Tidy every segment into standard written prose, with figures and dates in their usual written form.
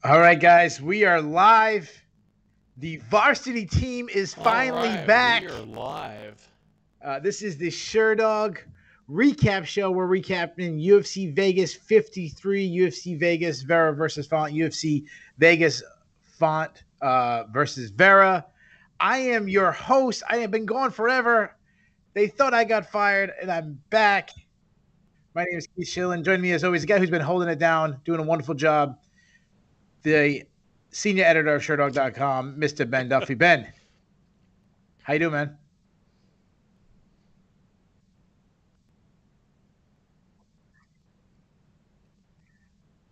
All right, guys, we are live. The varsity team is finally back. We are live. This is the Sherdog recap show. We're recapping UFC Vegas 53, UFC Vegas Vera versus Font, UFC Vegas Font versus Vera. I am your host. I have been gone forever. They thought I got fired, and I'm back. My name is Keith Shillan. Joining me, as always, the guy who's been holding it down, doing a wonderful job, the senior editor of Sherdog.com, Mr. Ben Duffy. Ben, how you doing, man?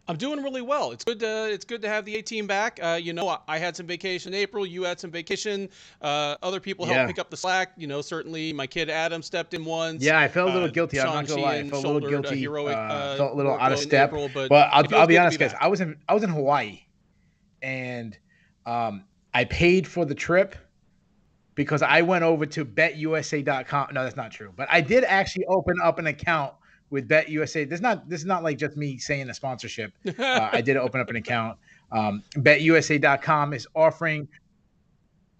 I'm doing really well. It's good to have the A team back. I had some vacation in April. You had some vacation. Other people helped pick up the slack. Certainly my kid Adam stepped in once. Yeah, I felt a little guilty. I'm not gonna lie. I felt a little guilty. Felt a little out of step. April, but I'll be honest, guys. I was in Hawaii, and I paid for the trip because I went over to BetUSA.com. No, that's not true. But I did actually open up an account with BetUSA. This is not like just me saying a sponsorship. I did open up an account. BetUSA.com is offering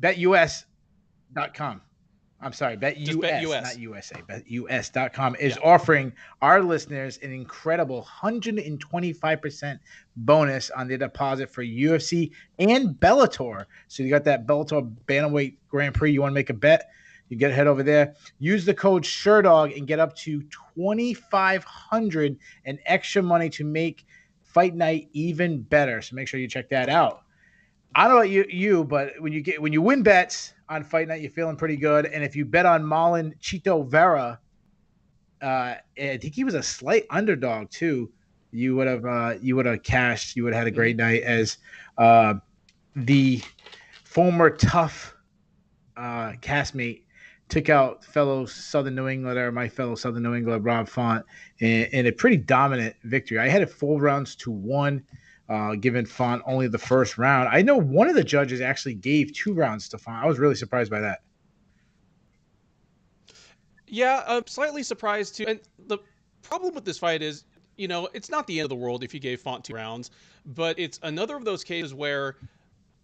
BetUS.com. I'm sorry, BetUS, not USA. BetUS.com is offering our listeners an incredible 125% bonus on their deposit for UFC and Bellator. So you got that Bellator Bantamweight Grand Prix. You want to make a bet? You get head over there. Use the code Sherdog and get up to $2,500 and extra money to make fight night even better. So make sure you check that out. I don't know about you, but when you win bets on fight night, you're feeling pretty good. And if you bet on Marlon Chito Vera, I think he was a slight underdog too. You would have cashed. You would have had a great night as the former tough castmate took out my fellow Southern New Englander, Rob Font, in a pretty dominant victory. I had it 4 rounds to 1. Given Font only the first round. I know one of the judges actually gave 2 rounds to Font. I was really surprised by that. Yeah, I'm slightly surprised too. And the problem with this fight is, it's not the end of the world if you gave Font 2 rounds, but it's another of those cases where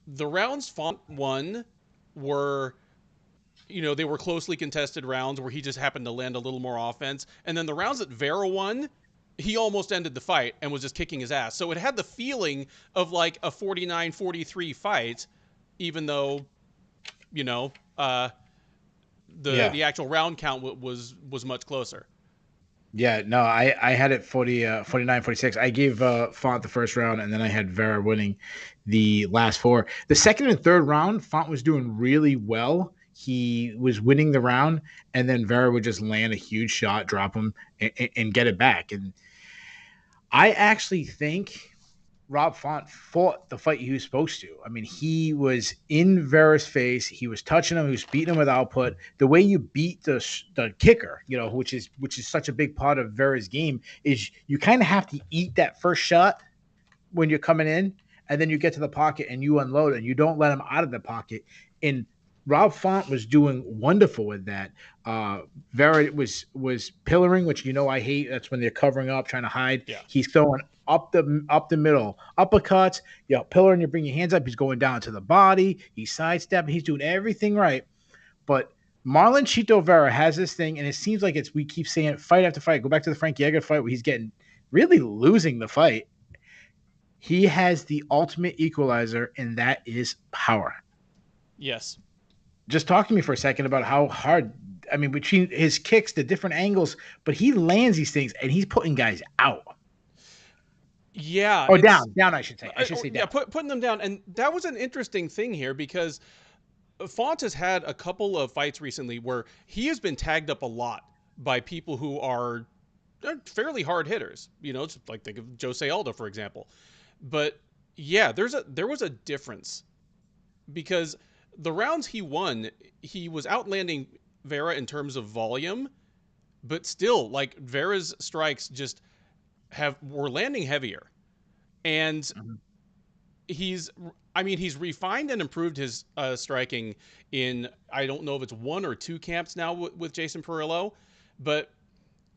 the rounds Font won were, they were closely contested rounds where he just happened to land a little more offense. And then the rounds that Vera won, he almost ended the fight and was just kicking his ass. So it had the feeling of like a 49-43 fight, even though, the actual round count was much closer. Yeah, no, I had it 49-46. I gave Font the first round, and then I had Vera winning the last 4. The second and third round, Font was doing really well. He was winning the round, and then Vera would just land a huge shot, drop him, and get it back. And I actually think Rob Font fought the fight he was supposed to. I mean, he was in Vera's face. He was touching him. He was beating him with output. The way you beat the kicker, which is such a big part of Vera's game, is you kind of have to eat that first shot when you're coming in, and then you get to the pocket and you unload, and you don't let him out of the pocket. And Rob Font was doing wonderful with that. Vera was pillaring, which I hate. That's when they're covering up, trying to hide. Yeah. He's throwing up the middle uppercuts. Pillaring, you bring your hands up. He's going down to the body. He's sidestepping. He's doing everything right. But Marlon Chito Vera has this thing, and it seems like we keep saying it fight after fight. Go back to the Frank Yeager fight where he's really losing the fight. He has the ultimate equalizer, and that is power. Yes. Just talk to me for a second about how hard, between his kicks, the different angles, but he lands these things and he's putting guys out. Yeah. Or down, I should say. I should say down. Yeah, putting them down. And that was an interesting thing here because Font has had a couple of fights recently where he has been tagged up a lot by people who are fairly hard hitters. Just like think of Jose Aldo, for example. But yeah, there was a difference because the rounds he won, he was outlanding Vera in terms of volume, but still, like, Vera's strikes just were landing heavier. And he's refined and improved his striking in, I don't know if it's 1 or 2 camps now with Jason Perillo, but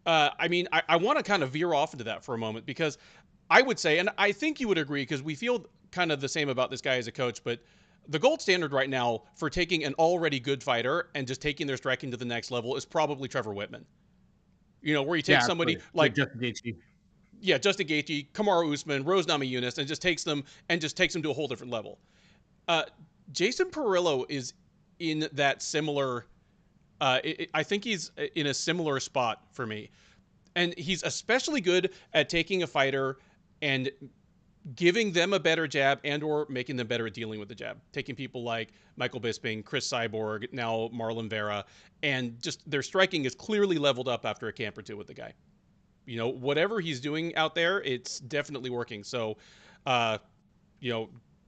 I want to kind of veer off into that for a moment because I would say, and I think you would agree, because we feel kind of the same about this guy as a coach, but the gold standard right now for taking an already good fighter and just taking their striking to the next level is probably Trevor Whitman. Where you take somebody like Justin Gaethje. Yeah, Justin Gaethje, Kamaru Usman, Rose Namajunas, and just takes them to a whole different level. Jason Parillo is in that similar. I think he's in a similar spot for me, and he's especially good at taking a fighter and giving them a better jab and/or making them better at dealing with the jab. Taking people like Michael Bisping, Chris Cyborg, now Marlon Vera, and just their striking is clearly leveled up after a camp or two with the guy. Whatever he's doing out there, it's definitely working. So,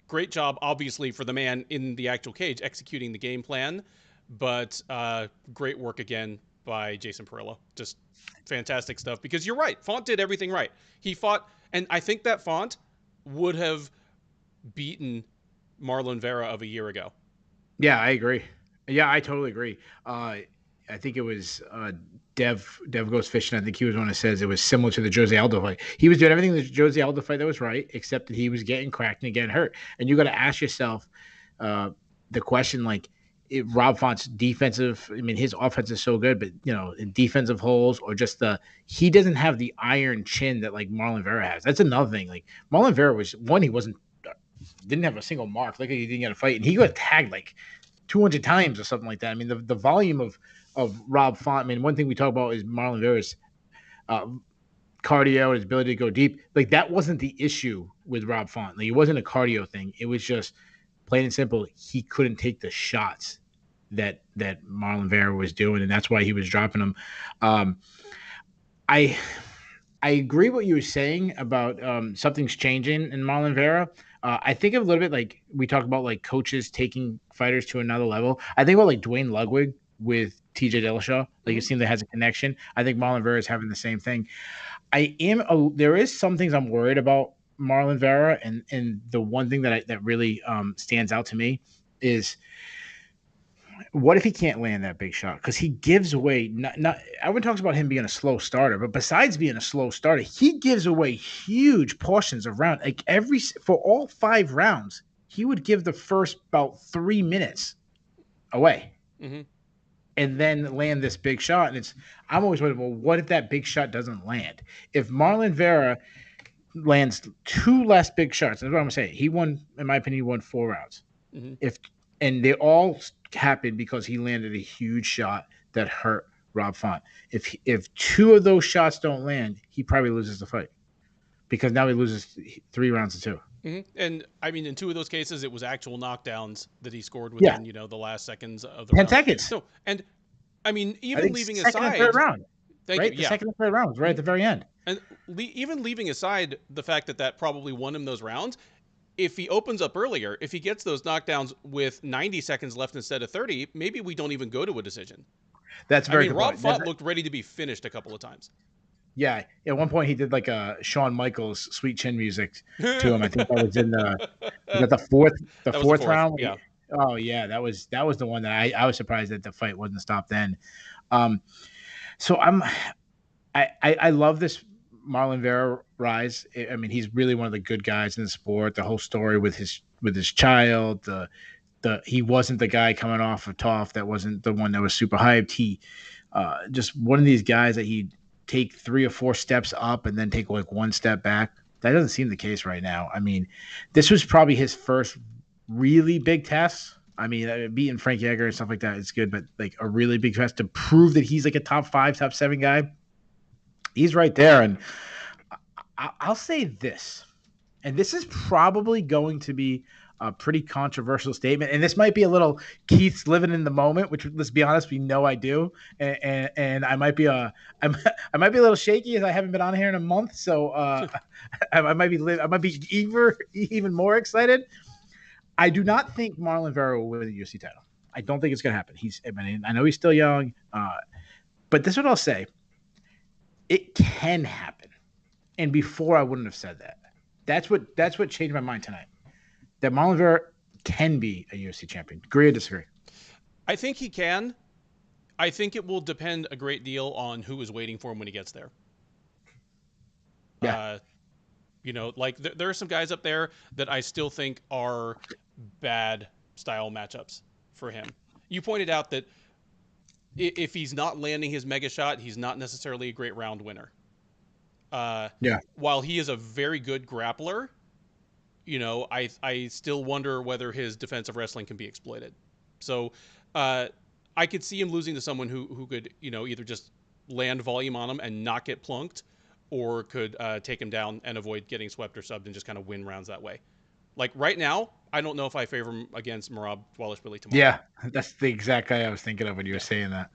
great job, obviously, for the man in the actual cage executing the game plan, but great work again by Jason Parillo. Just fantastic stuff, because you're right. Font did everything right. He fought, and I think that Font would have beaten Marlon Vera of a year ago. Yeah, I agree. Yeah, I totally agree. I think it was Dev Goes Fishing. I think he was one that says it was similar to the Jose Aldo fight. He was doing everything in the Jose Aldo fight that was right, except that he was getting cracked and getting hurt. And you got to ask yourself the question, like, Rob Font's defensive, I mean, his offense is so good, but, in defensive holes, or just he doesn't have the iron chin that, like, Marlon Vera has. That's another thing. Like, Marlon Vera didn't have a single mark. Like, he didn't get a fight, and he got tagged like 200 times or something like that. I mean, the volume of Rob Font. I mean, one thing we talk about is Marlon Vera's cardio and his ability to go deep. Like, that wasn't the issue with Rob Font. Like, it wasn't a cardio thing. It was just plain and simple. He couldn't take the shots that Marlon Vera was doing, and that's why he was dropping them. I agree what you were saying about something's changing in Marlon Vera. I think of a little bit like we talk about, like, coaches taking fighters to another level. I think about, like, Dwayne Ludwig with TJ Dillashaw. Like, it seems that has a connection. I think Marlon Vera is having the same thing. There is some things I'm worried about Marlon Vera, and the one thing that really stands out to me is, what if he can't land that big shot? Because he gives away not everyone talks about him being a slow starter, but besides being a slow starter, he gives away huge portions of round. Like, for all 5 rounds, he would give the first about 3 minutes away. Mm-hmm. And then land this big shot. And I'm always wondering, well, what if that big shot doesn't land? If Marlon Vera lands 2 less big shots, that's what I'm saying. He won, in my opinion, he won 4 rounds. Mm-hmm. And they all happened because he landed a huge shot that hurt Rob Font. If 2 of those shots don't land, he probably loses the fight, because now he loses 3 rounds to 2. Mm-hmm. And I mean, in 2 of those cases, it was actual knockdowns that he scored within, the last seconds of the 10 round. seconds. So, and I mean, even leaving aside, second and third round, right? The second and third round was right at the very end. And even leaving aside the fact that probably won him those rounds, if he opens up earlier, if he gets those knockdowns with 90 seconds left instead of 30, maybe we don't even go to a decision. That's very good. Rob Font looked ready to be finished a couple of times. Yeah, at one point he did like a Shawn Michaels Sweet Chin music to him. I think that was in the fourth round. Yeah. Oh yeah, that was the one that I was surprised that the fight wasn't stopped then. So I love this Marlon Vera rise. I mean, he's really one of the good guys in the sport. The whole story with his child, he wasn't the guy coming off of TOF. That wasn't the one that was super hyped. He just one of these guys that he'd take 3 or 4 steps up and then take like 1 step back. That doesn't seem the case right now. I mean, this was probably his first really big test. I mean, beating Frankie Edgar and stuff like that is good, but like a really big test to prove that he's like a top 5, top 7 guy. He's right there. And I'll say this, and this is probably going to be a pretty controversial statement, and this might be a little Keith's living in the moment, which, let's be honest, we know I do, and I might be I might be a little shaky as I haven't been on here in a month, so I might be even more excited. I do not think Marlon Vera will win the UFC title. I don't think it's going to happen. I know he's still young, but this is what I'll say: it can happen. And before, I wouldn't have said that. That's what changed my mind tonight. That Marlon Vera can be a UFC champion. Agree or disagree? I think he can. I think it will depend a great deal on who is waiting for him when he gets there. Yeah. Like there are some guys up there that I still think are bad style matchups for him. You pointed out that if he's not landing his mega shot, he's not necessarily a great round winner. Yeah. While he is a very good grappler, I still wonder whether his defensive wrestling can be exploited. So I could see him losing to someone who could, either just land volume on him and not get plunked, or could take him down and avoid getting swept or subbed and just kind of win rounds that way. Like right now, I don't know if I favor him against Merab Dvalishvili tomorrow. Yeah, that's the exact guy I was thinking of when you were saying that.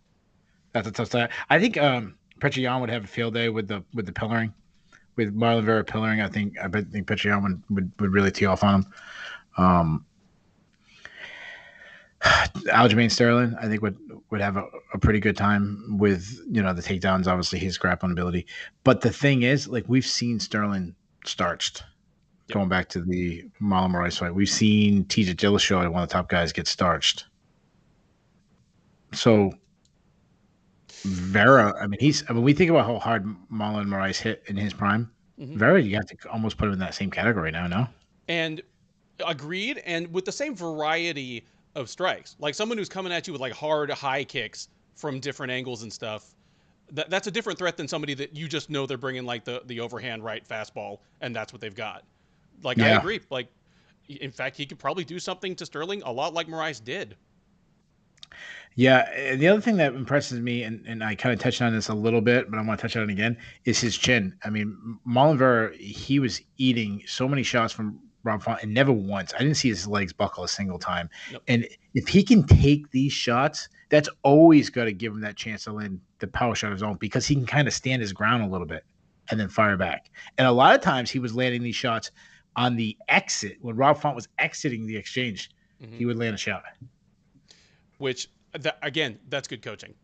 That's a tough start. I think Petrian would have a field day with the pillaring, with Marlon Vera pillaring. I think Petrian would really tee off on him. Aljamain Sterling, I think would have a pretty good time with the takedowns. Obviously, his grappling ability, but the thing is, like we've seen Sterling starched. Yep. Going back to the Marlon Moraes fight, we've seen TJ Dillashaw, one of the top guys, get starched. So Vera, we think about how hard Marlon Moraes hit in his prime. Mm-hmm. Vera, you have to almost put him in that same category now, no? And agreed, and with the same variety of strikes. Like someone who's coming at you with like hard high kicks from different angles and stuff. That's a different threat than somebody that you just know they're bringing like the overhand right fastball and that's what they've got. Like, yeah. I agree. Like, in fact, he could probably do something to Sterling a lot like Moraes did. Yeah, and the other thing that impresses me, and I kind of touched on this a little bit, but I want to touch on it again, is his chin. I mean, Marlon Vera, he was eating so many shots from Rob Font, and never once. I didn't see his legs buckle a single time. Nope. And if he can take these shots, that's always got to give him that chance to land the power shot of his own, because he can kind of stand his ground a little bit and then fire back. And a lot of times he was landing these shots on the exit. When Rob Font was exiting the exchange, mm-hmm. he would land a shot. Which, again, that's good coaching.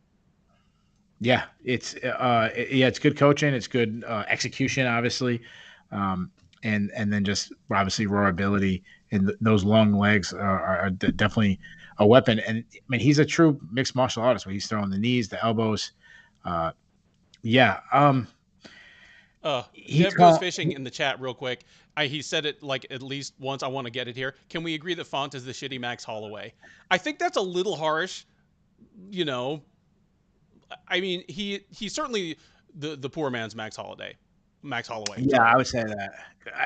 Yeah, it's good coaching. It's good execution, obviously. And then just obviously raw ability, and those long legs are definitely a weapon. And I mean, he's a true mixed martial artist where he's throwing the knees, the elbows. Dev goes fishing in the chat real quick. He said it like at least once. I want to get it here. Can we agree that Font is the shitty Max Holloway? I think that's a little harsh. I mean, he's certainly the poor man's Max Holloway. Yeah, I would say that.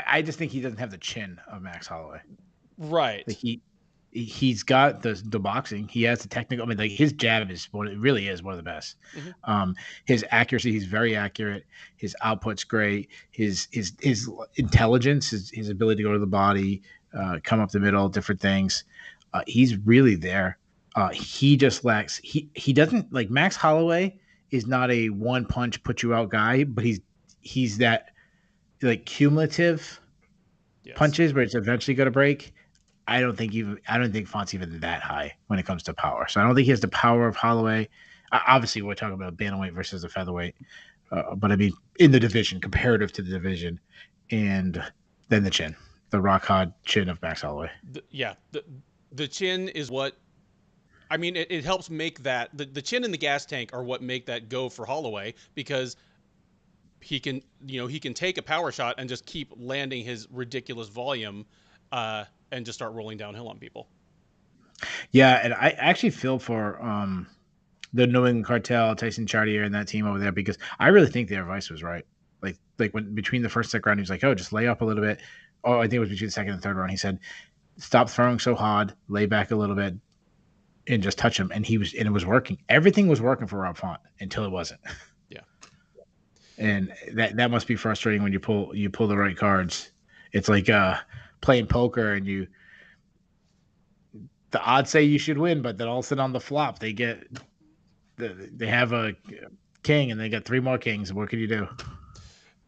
I just think he doesn't have the chin of Max Holloway. Right. Like he's got the boxing. He has the technical. I mean, like his jab is it really is one of the best. Mm-hmm. His accuracy, he's very accurate. His output's great. His intelligence, his ability to go to the body, come up the middle, different things. He's really there. He just lacks. He doesn't like Max Holloway is not a one punch put you out guy, but he's that like cumulative punches where it's eventually going to break. I don't think Font's even that high when it comes to power. So I don't think he has the power of Holloway. Obviously, we're talking about bantamweight versus a featherweight, but I mean in the division, comparative to the division, and then the chin, the rock hard chin of Max Holloway. The chin is what. I mean, it helps make that the chin and the gas tank are what make that go for Holloway, because he can take a power shot and just keep landing his ridiculous volume, and just start rolling downhill on people. Yeah, and I actually feel for the New England Cartel, Tyson Chartier, and that team over there, because I really think their advice was right. Like when between the first and second round, he was like, "Oh, just lay up a little bit." Oh, I think it was between the second and third round. He said, "Stop throwing so hard, lay back a little bit, and just touch him." And it was working. Everything was working for Rob Font until it wasn't. Yeah. And that must be frustrating when you pull the right cards. It's like playing poker, and the odds say you should win, but then all of a sudden on the flop they have a king and they got three more kings. What can you do?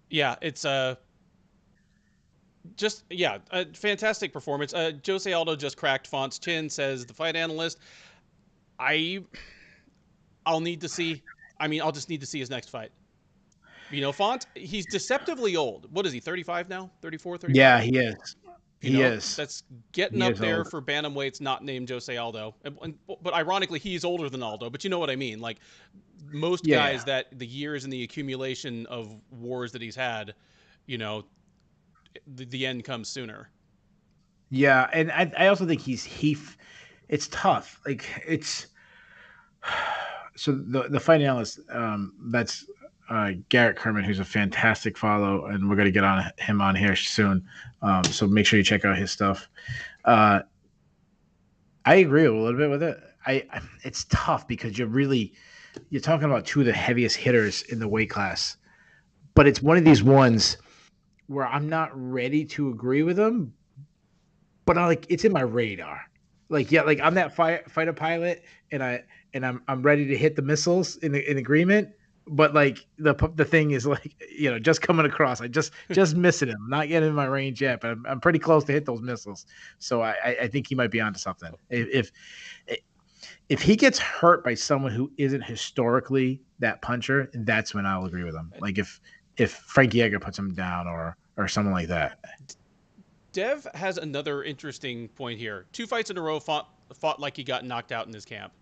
Yeah, it's a fantastic performance. Jose Aldo just cracked Font's chin, says the fight analyst. I'll need to see. I mean, I'll just need to see his next fight. Font, he's deceptively old. What is he, 35 now? 34, 35? Yeah, he is. He is. That's getting up there for bantamweights not named Jose Aldo. But ironically, he's older than Aldo. But you know what I mean. Like, most guys that the years and the accumulation of wars that he's had, the end comes sooner. Yeah, and I also think it's tough. Like it's so the fight analyst that's Garrett Kerman, who's a fantastic follow, and we're gonna get on him on here soon. So make sure you check out his stuff. I agree a little bit with it. It's tough because you're talking about two of the heaviest hitters in the weight class, but it's one of these ones where I'm not ready to agree with him, but it's in my radar. Like yeah, like I'm that fighter pilot, and I'm ready to hit the missiles in agreement. But like the thing is like just coming across, I just missing him, not getting in my range yet, but I'm pretty close to hit those missiles. So I think he might be onto something. If he gets hurt by someone who isn't historically that puncher, that's when I'll agree with him. Like if Frank Yeager puts him down or someone like that. Dev has another interesting point here. 2 fights in a row fought like he got knocked out in his camp.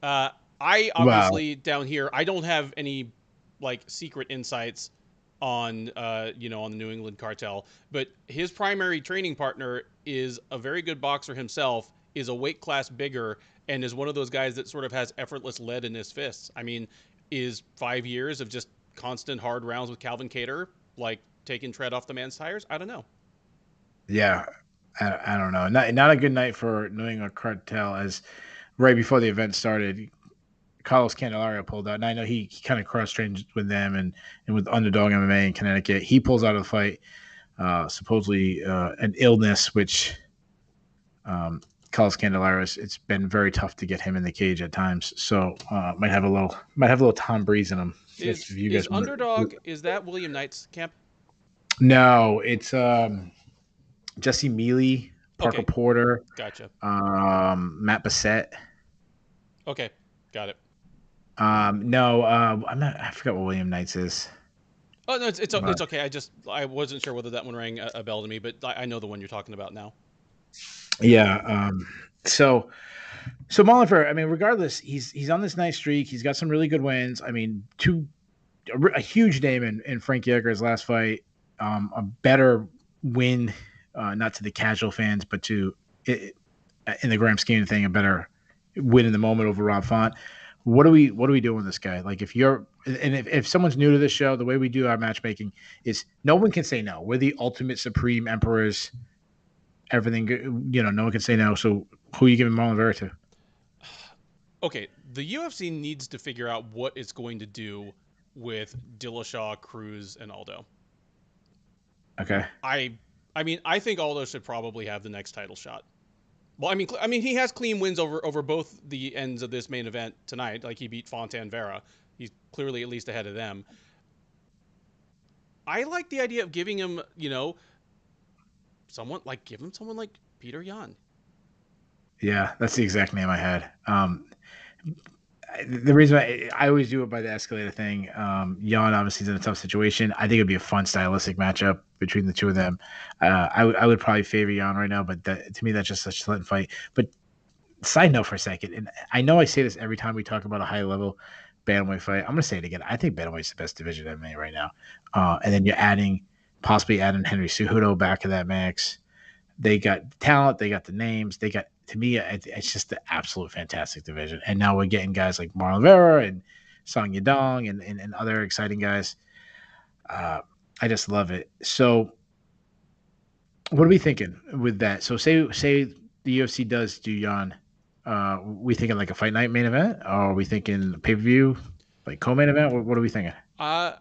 I obviously down here, I don't have any like secret insights on on the New England cartel, but his primary training partner is a very good boxer himself, is a weight class bigger, and is one of those guys that sort of has effortless lead in his fists. I mean, is 5 years of just constant hard rounds with Calvin Kattar like taking tread off the man's tires? I don't know. Yeah, I don't know. Not a good night for New England cartel, as right before the event started, Carlos Candelario pulled out. And I know he kind of cross-trained with them and with Underdog MMA in Connecticut. He pulls out of the fight, supposedly an illness, which Carlos Candelario, it's been very tough to get him in the cage at times. So might have a little Tom Breeze in him. Is Underdog, is that William Knight's camp? No, it's Jesse Mealy, Parker Porter. Gotcha. Matt Bassett. Okay, got it. No, I forgot what William Knights is. Oh no, it's okay. I wasn't sure whether that one rang a bell to me, but I know the one you're talking about now. Yeah. So Marlon Vera, I mean, regardless, he's on this nice streak. He's got some really good wins. I mean, a huge name in Frank Yeager's last fight. A better win, not to the casual fans, but to in the grand scheme of thing, a better win in the moment over Rob Font. What are we doing with this guy? Like if someone's new to this show, the way we do our matchmaking is no one can say no. We're the ultimate supreme emperors. Everything, no one can say no. So who are you giving Marlon Vera to? Okay, the UFC needs to figure out what it's going to do with Dillashaw, Cruz, and Aldo. Okay. I mean, I think Aldo should probably have the next title shot. Well, I mean, he has clean wins over both the ends of this main event tonight. Like he beat Font and Vera. He's clearly at least ahead of them. I like the idea of giving him, someone like Peter Yan. Yeah, that's the exact name I had. The reason I always do it by the escalator thing. Yan obviously is in a tough situation. I think it'd be a fun stylistic matchup between the two of them. I would probably favor Yan right now, but to me that's just such a sudden fight. But side note for a second, and I know I say this every time we talk about a high level bantamweight fight. I'm gonna say it again. I think bantamweight's the best division in MMA right now. And then you're possibly adding Henry Cejudo back to that mix. They got the talent, they got the names, they got. To me, it's just the absolute fantastic division. And now we're getting guys like Marlon Vera and Song Yadong and other exciting guys. I just love it. So what are we thinking with that? So say the UFC does do Yan. We thinking like a fight night main event? Or are we thinking pay-per-view, like co-main event? What are we thinking? I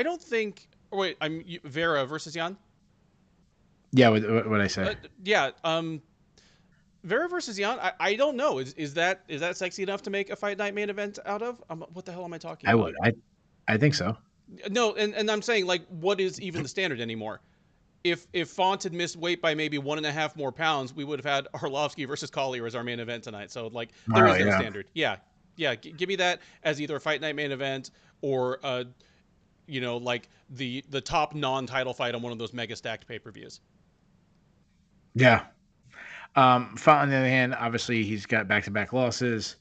don't think... Wait, Vera versus Yan? Yeah, what I say. Yeah, Vera versus Yan, I don't know. Is that sexy enough to make a fight night main event out of? What the hell am I talking about? I think so. No, and I'm saying, like, what is even the standard anymore? If Font had missed weight by maybe 1.5 more pounds, we would have had Arlovski versus Collier as our main event tonight. So, like, there is no standard. Yeah. Give me that as either a fight night main event or, like the top non-title fight on one of those mega stacked pay-per-views. Yeah. Font, on the other hand, obviously he's got back-to-back losses.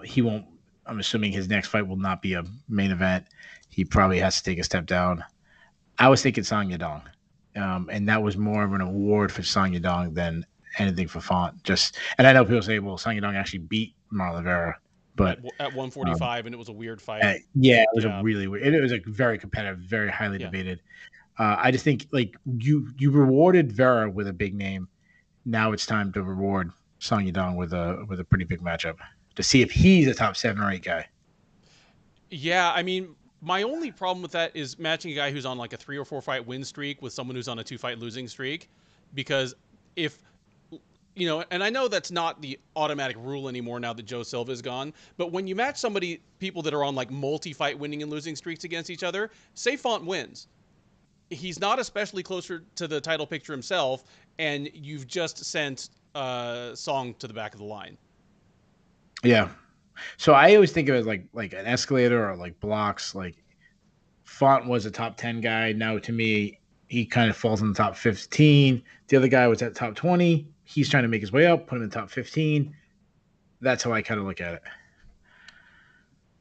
He won't. I'm assuming his next fight will not be a main event. He probably has to take a step down. I was thinking Song Yadong. And that was more of an award for Song Yadong than anything for Font. And I know people say, well, Song Yadong actually beat Marlon Vera, but at 145, and it was a weird fight. Yeah, it was a really weird. It was a very competitive, very highly debated. I just think like you rewarded Vera with a big name. Now it's time to reward Song Yadong with a pretty big matchup to see if he's a top 7 or 8 guy. Yeah, I mean, my only problem with that is matching a guy who's on like a 3 or 4 fight win streak with someone who's on a 2 fight losing streak, because if and I know that's not the automatic rule anymore now that Joe Silva is gone, but when you match people that are on like multi-fight winning and losing streaks against each other, say Font wins. He's not especially closer to the title picture himself, and you've just sent Song to the back of the line. Yeah. So I always think of it like an escalator or like blocks. Like Font was a top 10 guy. Now to me, he kind of falls in the top 15. The other guy was at top 20. He's trying to make his way up, put him in the top 15. That's how I kind of look at it.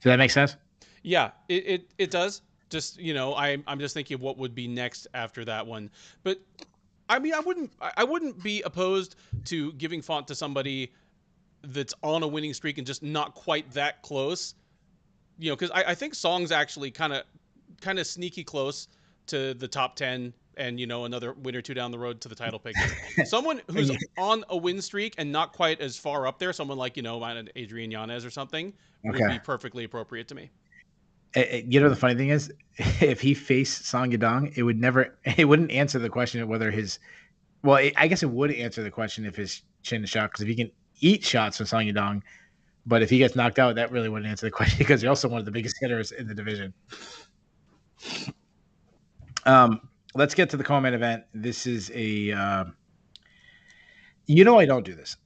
Does that make sense? Yeah, it does. Just, I'm just thinking of what would be next after that one. But I mean, I wouldn't be opposed to giving Font to somebody that's on a winning streak and just not quite that close. Because I think Song's actually kind of sneaky close to the top 10 and, another win or two down the road to the title picture. Someone who's on a win streak and not quite as far up there, someone like, Adrian Yanez or something, would be perfectly appropriate to me. The funny thing is, if he faced Song Yadong, it wouldn't answer the question of whether I guess it would answer the question if his chin is shot, because if he can eat shots from Song Yadong, but if he gets knocked out, that really wouldn't answer the question because you're also one of the biggest hitters in the division. Let's get to the co-main event. This is I don't do this.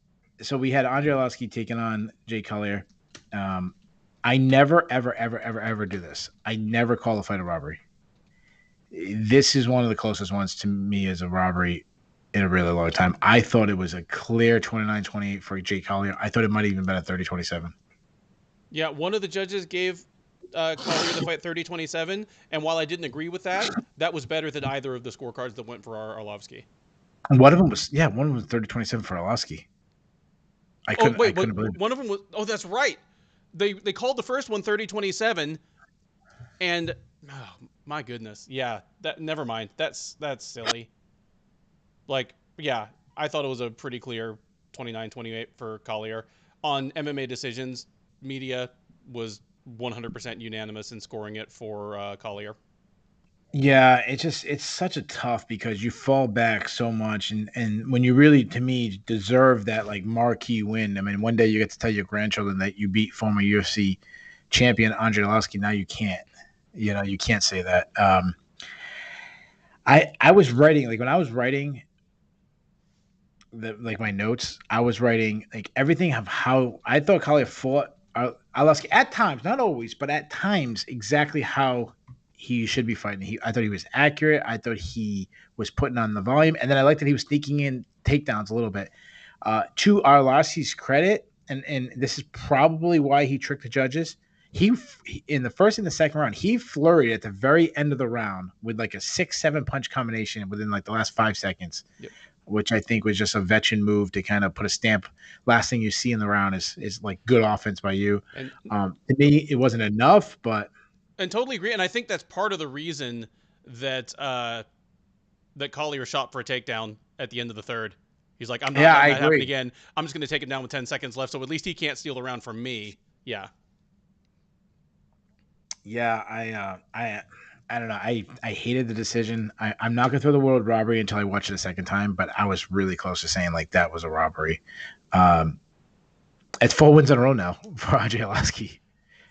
So we had Andre Arlovski taking on Jay Collier. I never, ever, ever, ever, ever do this. I never call a fight a robbery. This is one of the closest ones to me as a robbery in a really long time. I thought it was a clear 29-28 for Jay Collier. I thought it might have even been a 30-27. Yeah, one of the judges gave Collier the fight 30-27, and while I didn't agree with that, that was better than either of the scorecards that went for Arlovski. And one of them was 30-27 for Arlovski. I couldn't believe it. One of them was. Oh, that's right. They called the first one 30-27, and my goodness, yeah. Never mind. That's silly. Like, yeah, I thought it was a pretty clear 29-28 for Collier. On MMA decisions, media was 100% unanimous in scoring it for Collier. Yeah, it's such a tough because you fall back so much, and when you really, to me, deserve that like marquee win. I mean, one day you get to tell your grandchildren that you beat former UFC champion Andre Arlovski. Now you can't, you can't say that. I was writing, like when I was writing my notes, I was writing like everything of how I thought Collier fought Arlovski at times, not always, but at times exactly how he should be fighting. I thought he was accurate. I thought he was putting on the volume, and then I liked that he was sneaking in takedowns a little bit. To Arlovski's credit, and this is probably why he tricked the judges. He in the first and the second round, he flurried at the very end of the round with like a 6-7 punch combination within like the last 5 seconds. Yep. Which I think was just a veteran move to kind of put a stamp. Last thing you see in the round is like good offense by you. And to me, it wasn't enough, but. And totally agree. And I think that's part of the reason that that Collier shot for a takedown at the end of the third. He's like, I'm not letting that happen again. I'm just going to take him down with 10 seconds left, so at least he can't steal the round from me. Yeah. Yeah, I don't know. I hated the decision. I'm not going to throw the word robbery until I watch it a second time, but I was really close to saying like that was a robbery. It's 4 wins in a row now for Andre Arlovski.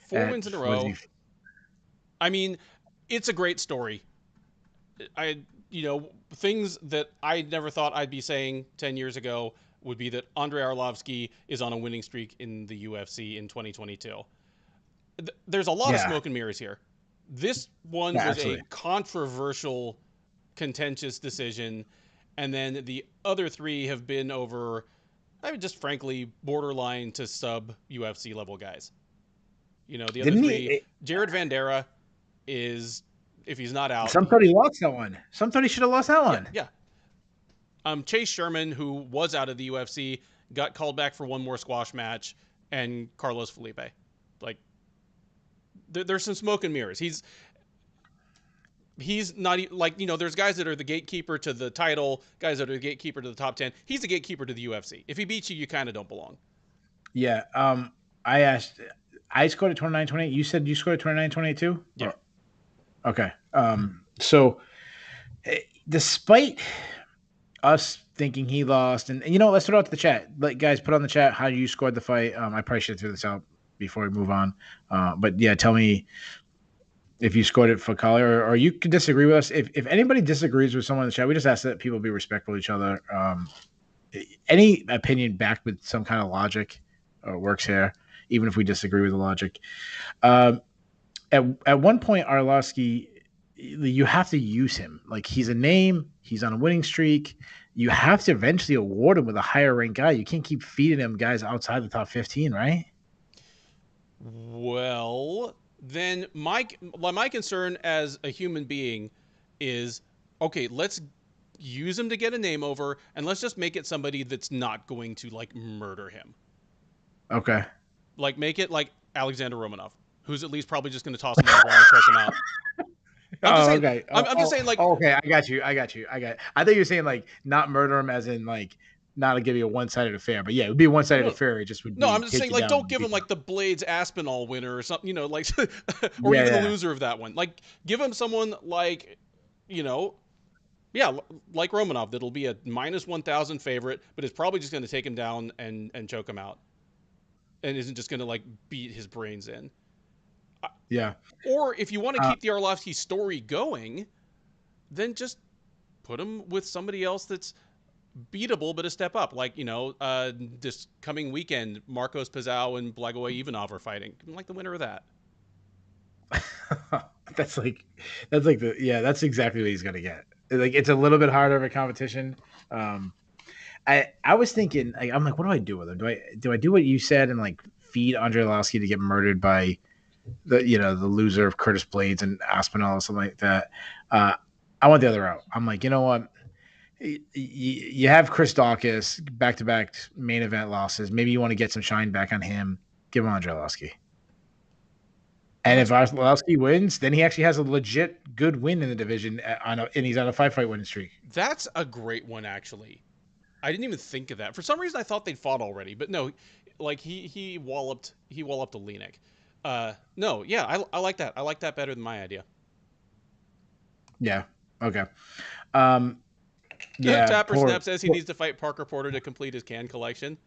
4 wins in a row. I mean, it's a great story. Things that I never thought I'd be saying 10 years ago would be that Andre Arlovski is on a winning streak in the UFC in 2022. There's a lot of smoke and mirrors here. This one was absolutely a controversial, contentious decision, and then the other 3 have been over, just frankly, borderline to sub-UFC level guys. The other 3, Jared Vanderaa is if he's not out. Some thought he lost that one. Some thought he should have lost that one. Yeah. Chase Sherman, who was out of the UFC, got called back for one more squash match, and Carlos Felipe. Like, there's some smoke and mirrors. He's not like, there's guys that are the gatekeeper to the title, guys that are the gatekeeper to the top 10. He's the gatekeeper to the UFC. If he beats you, you kind of don't belong. Yeah. I scored at 29-28. You said you scored at 29-28 too? Yeah. Okay. So despite us thinking he lost, and let's throw out to the chat. Like, guys, put on the chat how you scored the fight. I probably should throw this out before we move on. But yeah, tell me if you scored it for Collier, or you can disagree with us. If anybody disagrees with someone in the chat, we just ask that people be respectful of each other. Any opinion backed with some kind of logic works here, even if we disagree with the logic. At one point, Arlovski, you have to use him. Like, he's a name. He's on a winning streak. You have to eventually award him with a higher ranked guy. You can't keep feeding him guys outside the top 15, right? Well, then my concern as a human being is, okay, let's use him to get a name over, and let's just make it somebody that's not going to, like, murder him. Okay. Like, make it like Alexander Romanov, who's at least probably just going to toss him on the ground and choke him out. Okay. I'm just saying, like... Okay, I got you. I think you're saying, like, not murder him as in, like, not to give you a one-sided affair. But, yeah, it would be a one-sided affair. It just would be... No, I'm just saying, like, don't give him, like, the Blades Aspinall winner or something, like... or even the loser of that one. Like, give him someone like, like Romanov, that'll be a minus 1,000 favorite, but is probably just going to take him down and choke him out. And isn't just going to, like, beat his brains in. Yeah. Or if you want to keep the Arlovski story going, then just put him with somebody else that's beatable but a step up. Like, this coming weekend, Marcos Pizao and Blagoy Ivanov are fighting. I'm like the winner of that. That's exactly what he's going to get. Like, it's a little bit harder of a competition. I was thinking, I'm like, what do I do with him? Do I do what you said and, like, feed Andre Arlovski to get murdered by the loser of Curtis Blades and Aspinall or something like that? I went the other route. I'm like, you know what? You have Chris Dawkins, back-to-back main event losses. Maybe you want to get some shine back on him. Give him Andre Arlovski. And if Arlovski wins, then he actually has a legit good win in the division, and he's on a 5-fight winning streak. That's a great one, actually. I didn't even think of that. For some reason, I thought they'd fought already, but no, like he walloped Olenek. No, yeah, I like that. I like that better than my idea. Yeah. Okay. Yeah. Tapper Snap says he needs to fight Parker Porter to complete his can collection.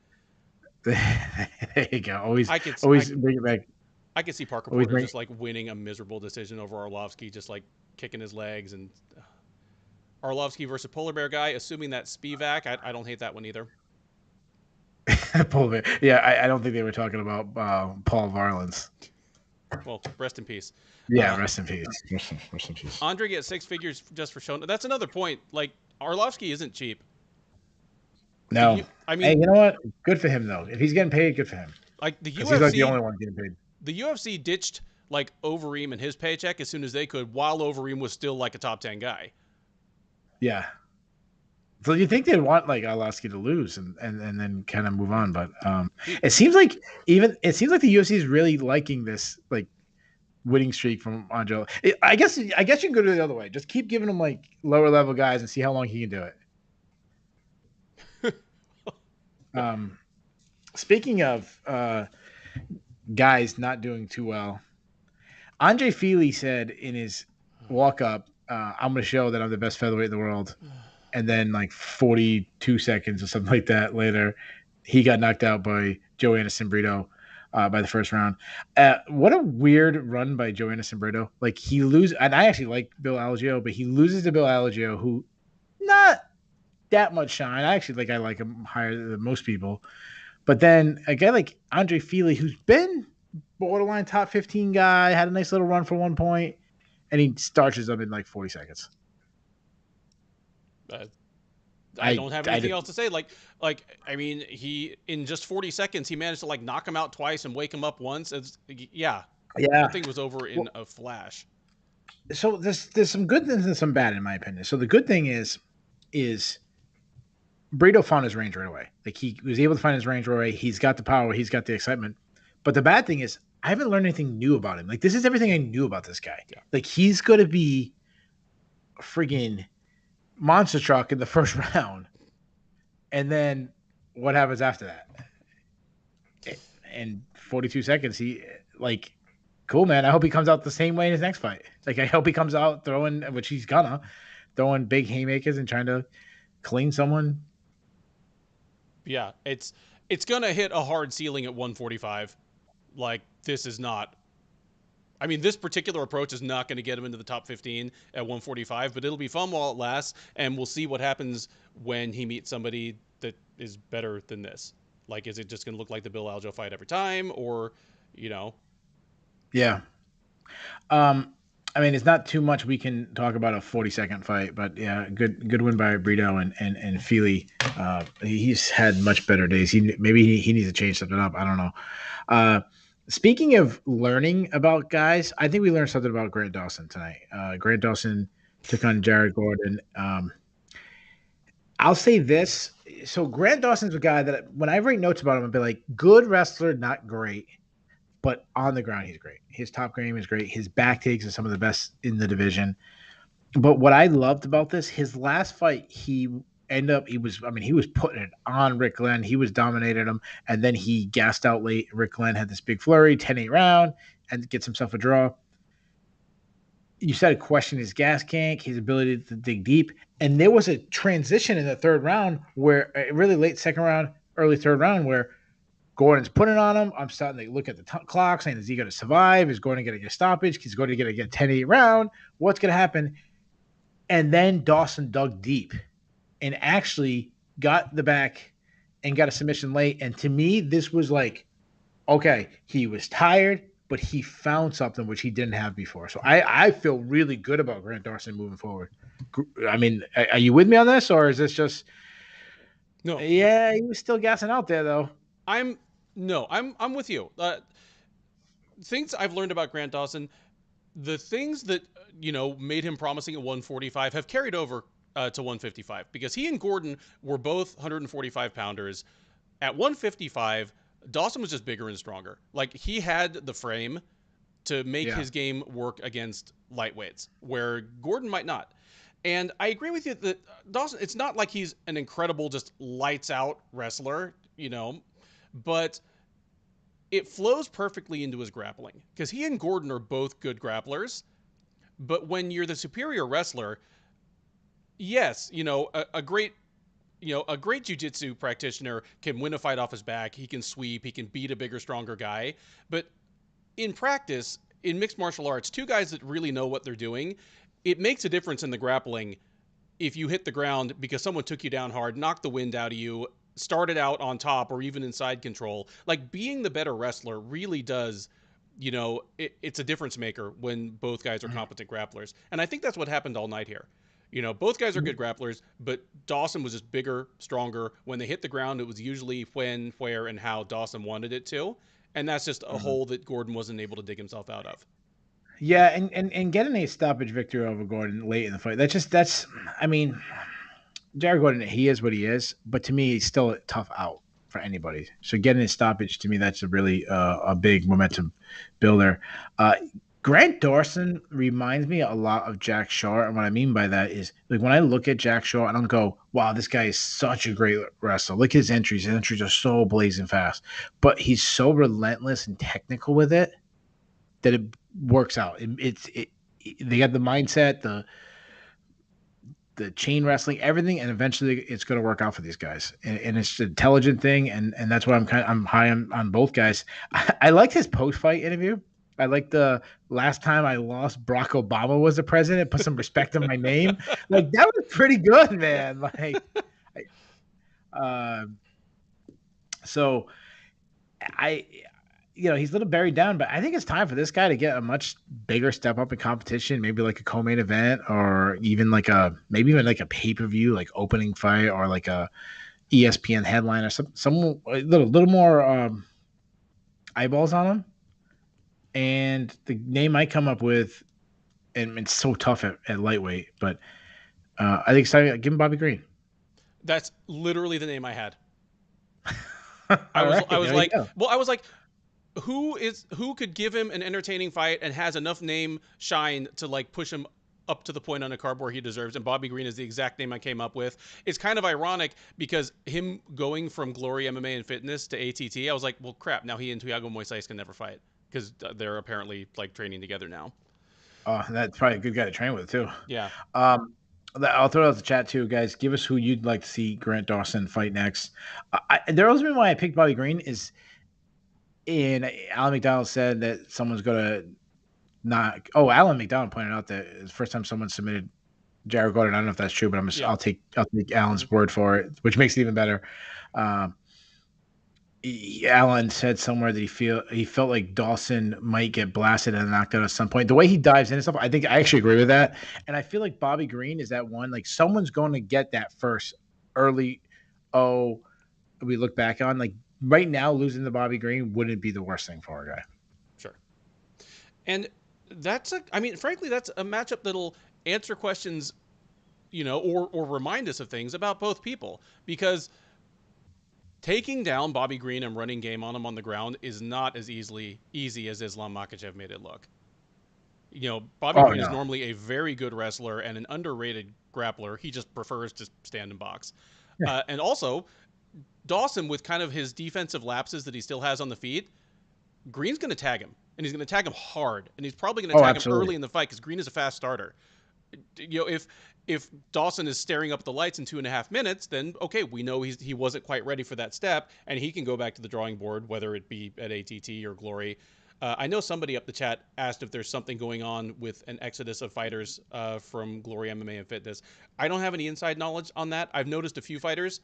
There you go. Always bring it back. I could see Parker Porter just, like, winning a miserable decision over Arlovski, just, like, kicking his legs. And Arlovski versus Polar Bear guy, assuming that's Spivak. I don't hate that one either. Polar Bear. Yeah, I don't think they were talking about Paul Varlins. Well, rest in peace. Yeah, rest in peace. Rest in peace. Andre gets 6 figures just for showing. That's another point. Like, Arlovski isn't cheap. No. Hey, you know what? Good for him, though. If he's getting paid, good for him. Like, the UFC... He's like the only one getting paid. The UFC ditched, like, Overeem and his paycheck as soon as they could, while Overeem was still, like, a top 10 guy. Yeah. So you think they'd want, like, Arlovski to lose and then kind of move on, but it seems like the UFC is really liking this, like, winning streak from Andre. I guess you can go the other way. Just keep giving him, like, lower level guys and see how long he can do it. Speaking of guys not doing too well, Andre Fili said in his walk up, I'm going to show that I'm the best featherweight in the world. And then, like, 42 seconds or something like that later, he got knocked out by Joe Anderson Brito by the first round. What a weird run by Joe Anderson Brito. Like, he loses, and I actually like Bill Algeo, but he loses to Bill Algeo, who not that much shine. I like him higher than most people. But then a guy like Andre Fili, who's been borderline top 15 guy, had a nice little run for one point, and he starches them in, like, 40 seconds. I don't have anything else to say. Like, I mean, he, in just 40 seconds, he managed to, like, knock him out twice and wake him up once. I think it was over in a flash. So there's some good things and some bad in my opinion. So the good thing is Brito found his range right away. Like he was able to find his range right away. He's got the power. He's got the excitement. But the bad thing is I haven't learned anything new about him. Like this is everything I knew about this guy. Yeah. Like he's going to be a friggin' monster truck in the first round. And then what happens after that? In 42 seconds, he like, cool, man. I hope he comes out the same way in his next fight. Like I hope he comes out throwing, which he's gonna, throwing big haymakers and trying to clean someone. Yeah, it's gonna hit a hard ceiling at 145. Like this is not. I mean, this particular approach is not going to get him into the top 15 at 145, but it'll be fun while it lasts, and we'll see what happens when he meets somebody that is better than this. Like, is it just going to look like the Bill Aljo fight every time, or, you know? Yeah. Um, I mean, it's not too much we can talk about a 40-second fight, but yeah, good win by Brito and Feely. He's had much better days. He needs to change something up. I don't know. Uh, Speaking of learning about guys, I think we learned something about Grant Dawson tonight. Grant Dawson took on Jared Gordon. I'll say this. So Grant Dawson's a guy that when I write notes about him, I'd be like, good wrestler, not great, but on the ground, he's great. His top game is great. His back takes are some of the best in the division. But what I loved about this, his last fight, he was putting it on Rick Glenn. He was dominating him, and then he gassed out late. Rick Glenn had this big flurry, 10-8 round, and gets himself a draw. You started questioning his gas tank, his ability to dig deep, and there was a transition in the third round where really late second round, early third round, where Gordon's putting it on him. I'm starting to look at the clock, saying, is he going to survive? Is Gordon going to get a stoppage? He's going to get a 10-8 round. What's going to happen? And then Dawson dug deep and actually got the back and got a submission late. And to me, this was like, okay, he was tired, but he found something which he didn't have before. So I feel really good about Grant Dawson moving forward. I mean, are you with me on this, or is this just? No. Yeah, he was still gassing out there though. I'm with you. Things I've learned about Grant Dawson, the things that made him promising at 145 have carried over to 155 because he and Gordon were both 145 pounders. At 155, Dawson was just bigger and stronger. Like he had the frame to make his game work against lightweights, where Gordon might not. And I agree with you that Dawson, it's not like he's an incredible, just lights out wrestler, but it flows perfectly into his grappling because he and Gordon are both good grapplers. But when you're the superior wrestler, yes, a great jiu-jitsu practitioner can win a fight off his back. He can sweep. He can beat a bigger, stronger guy. But in practice, in mixed martial arts, two guys that really know what they're doing, it makes a difference in the grappling if you hit the ground because someone took you down hard, knocked the wind out of you, started out on top or even inside control. Like being the better wrestler really does, it's a difference maker when both guys are competent grapplers. And I think that's what happened all night here. Both guys are good grapplers, but Dawson was just bigger, stronger. When they hit the ground, it was usually when, where, and how Dawson wanted it to. And that's just a hole that Gordon wasn't able to dig himself out of. Yeah, and getting a stoppage victory over Gordon late in the fight. I mean, Jared Gordon, he is what he is, but to me, he's still a tough out for anybody. So getting a stoppage, to me, that's a really a big momentum builder. Grant Dawson reminds me a lot of Jack Shore, and what I mean by that is, like, when I look at Jack Shore, I don't go, wow, this guy is such a great wrestler. Look at his entries. His entries are so blazing fast, but he's so relentless and technical with it that it works out. They got the mindset, the chain wrestling, everything, and eventually it's going to work out for these guys. And it's an intelligent thing, and that's why I'm high on both guys. I liked his post fight interview. I like the last time I lost, Barack Obama was the president. Put some respect on my name. Like that was pretty good, man. So I he's a little buried down, but I think it's time for this guy to get a much bigger step up in competition, maybe like a co-main event or even like a pay-per-view, like opening fight or like a ESPN headline or some a little more eyeballs on him. And the name I come up with, and it's so tough at lightweight. But I think give him Bobby Green. That's literally the name I had. I All was right, there you go. I was like, who could give him an entertaining fight and has enough name shine to like push him up to the point on a card where he deserves, and Bobby Green is the exact name I came up with. It's kind of ironic because him going from Glory MMA and Fitness to ATT, I was like, well, crap, now he and Thiago Moises can never fight because they're apparently like training together now. Oh, that's probably a good guy to train with too. Yeah. I'll throw it out the chat too, guys. Give us who you'd like to see Grant Dawson fight next. The reason why I picked Bobby Green is, and Alan McDonald said that someone's gonna not. Oh, Alan McDonald pointed out that it's the first time someone submitted Jared Gordon. I don't know if that's true, but I'll take Alan's word for it, which makes it even better. Alan said somewhere that he felt like Dawson might get blasted and knocked out at some point. The way he dives in and stuff, I actually agree with that. And I feel like Bobby Green is that one, like someone's going to get that first early. Oh, we look back on like right now losing to Bobby Green wouldn't be the worst thing for a guy. Sure. And frankly, that's a matchup that'll answer questions, or remind us of things about both people, because taking down Bobby Green and running game on him on the ground is not as easy as Islam Makhachev made it look. Bobby Green is normally a very good wrestler and an underrated grappler. He just prefers to stand and box. Yeah. And also, Dawson, with kind of his defensive lapses that he still has on the feet, Green's going to tag him, and he's going to tag him hard, and he's probably going to tag him early in the fight because Green is a fast starter. If Dawson is staring up at the lights in 2.5 minutes, then okay, we know he wasn't quite ready for that step, and he can go back to the drawing board, whether it be at ATT or Glory. I know somebody up the chat asked if there's something going on with an exodus of fighters from Glory MMA and Fitness. I don't have any inside knowledge on that. I've noticed a few fighters.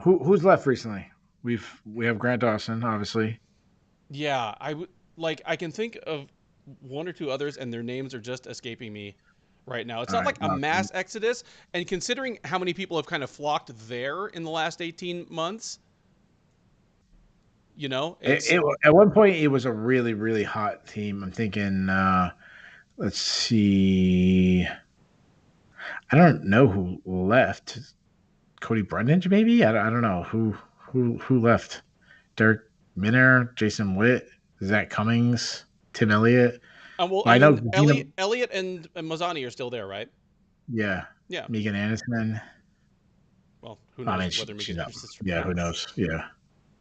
Who's left recently? We have Grant Dawson, obviously. Yeah, I can think of one or two others, and their names are just escaping me right now. It's not like a mass exodus, and considering how many people have kind of flocked there in the last 18 months, at one point it was a really, really hot team. I'm thinking, let's see. I don't know who left. Cody Brundage, maybe? I don't know who left. Derek Minner, Jason Witt, Zach Cummings, Tim Elliott. I know Elliott and Mazzani are still there, right? Yeah. Yeah. Megan Anderson. Well, who knows whether Megan Anderson. Yeah, who knows? Yeah.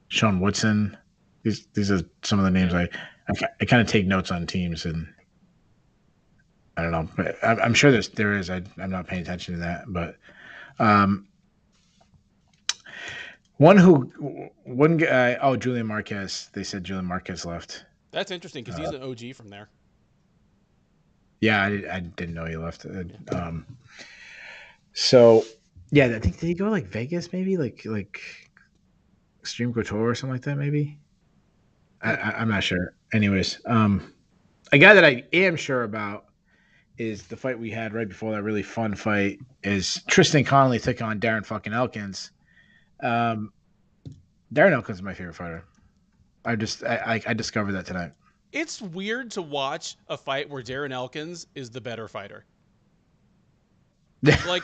Sean Woodson. These are some of the names I kind of take notes on teams, and I don't know. But I'm sure there is. I'm not paying attention to that, but one guy. Oh, Julian Marquez. They said Julian Marquez left. That's interesting because he's an OG from there. Yeah, I didn't know he left. So yeah, I think did he go like Vegas? Maybe like Extreme Couture or something like that. Maybe. I'm not sure. Anyways, a guy that I am sure about is the fight we had right before that really fun fight is Tristan Connolly took on Darren fucking Elkins. Darren Elkins is my favorite fighter. I discovered that tonight. It's weird to watch a fight where Darren Elkins is the better fighter. Like,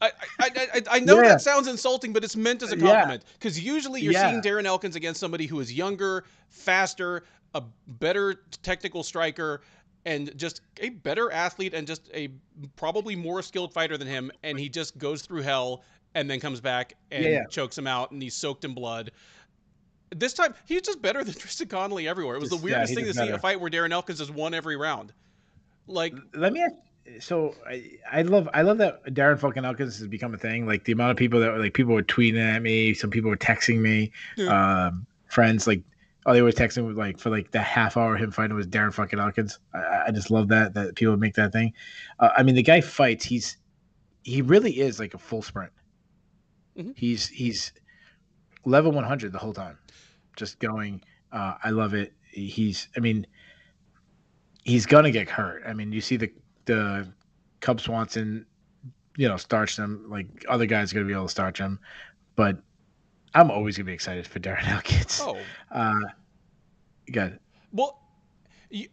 I know that sounds insulting, but it's meant as a compliment. Because usually you're seeing Darren Elkins against somebody who is younger, faster, a better technical striker, and just a better athlete and just a probably more skilled fighter than him. And he just goes through hell and then comes back and chokes him out, and he's soaked in blood. This time, he's just better than Tristan Connolly everywhere. It was the weirdest thing to see a fight where Darren Elkins has won every round. Like, let me ask. So I love that Darren fucking Elkins has become a thing. Like the amount of people that like people were tweeting at me, some people were texting me, friends like, oh, they were texting like for like the half hour him fighting was Darren fucking Elkins. I just love that people make that thing. I mean, the guy fights. He really is like a full sprint. Mm-hmm. He's level 100 the whole time, just going. I love it. He's gonna get hurt. I mean, you see the Cub Swanson, starch them. Like other guys are gonna be able to starch him, but I'm always gonna be excited for Darren Elkins. Oh, good. Well,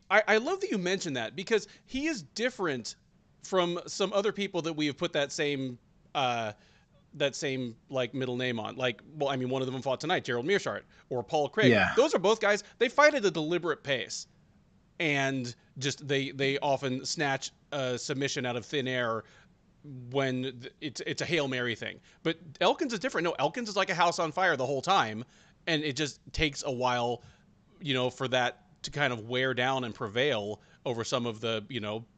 I love that you mentioned that, because he is different from some other people that we have put that same like middle name on. Like, well, I mean, one of them fought tonight, Gerald Meershart or Paul Craig. Yeah. Those are both guys. They fight at a deliberate pace, and just they often snatch a submission out of thin air when it's a Hail Mary thing. But Elkins is different. No, Elkins is like a house on fire the whole time, and it just takes a while, for that to kind of wear down and prevail over some of the,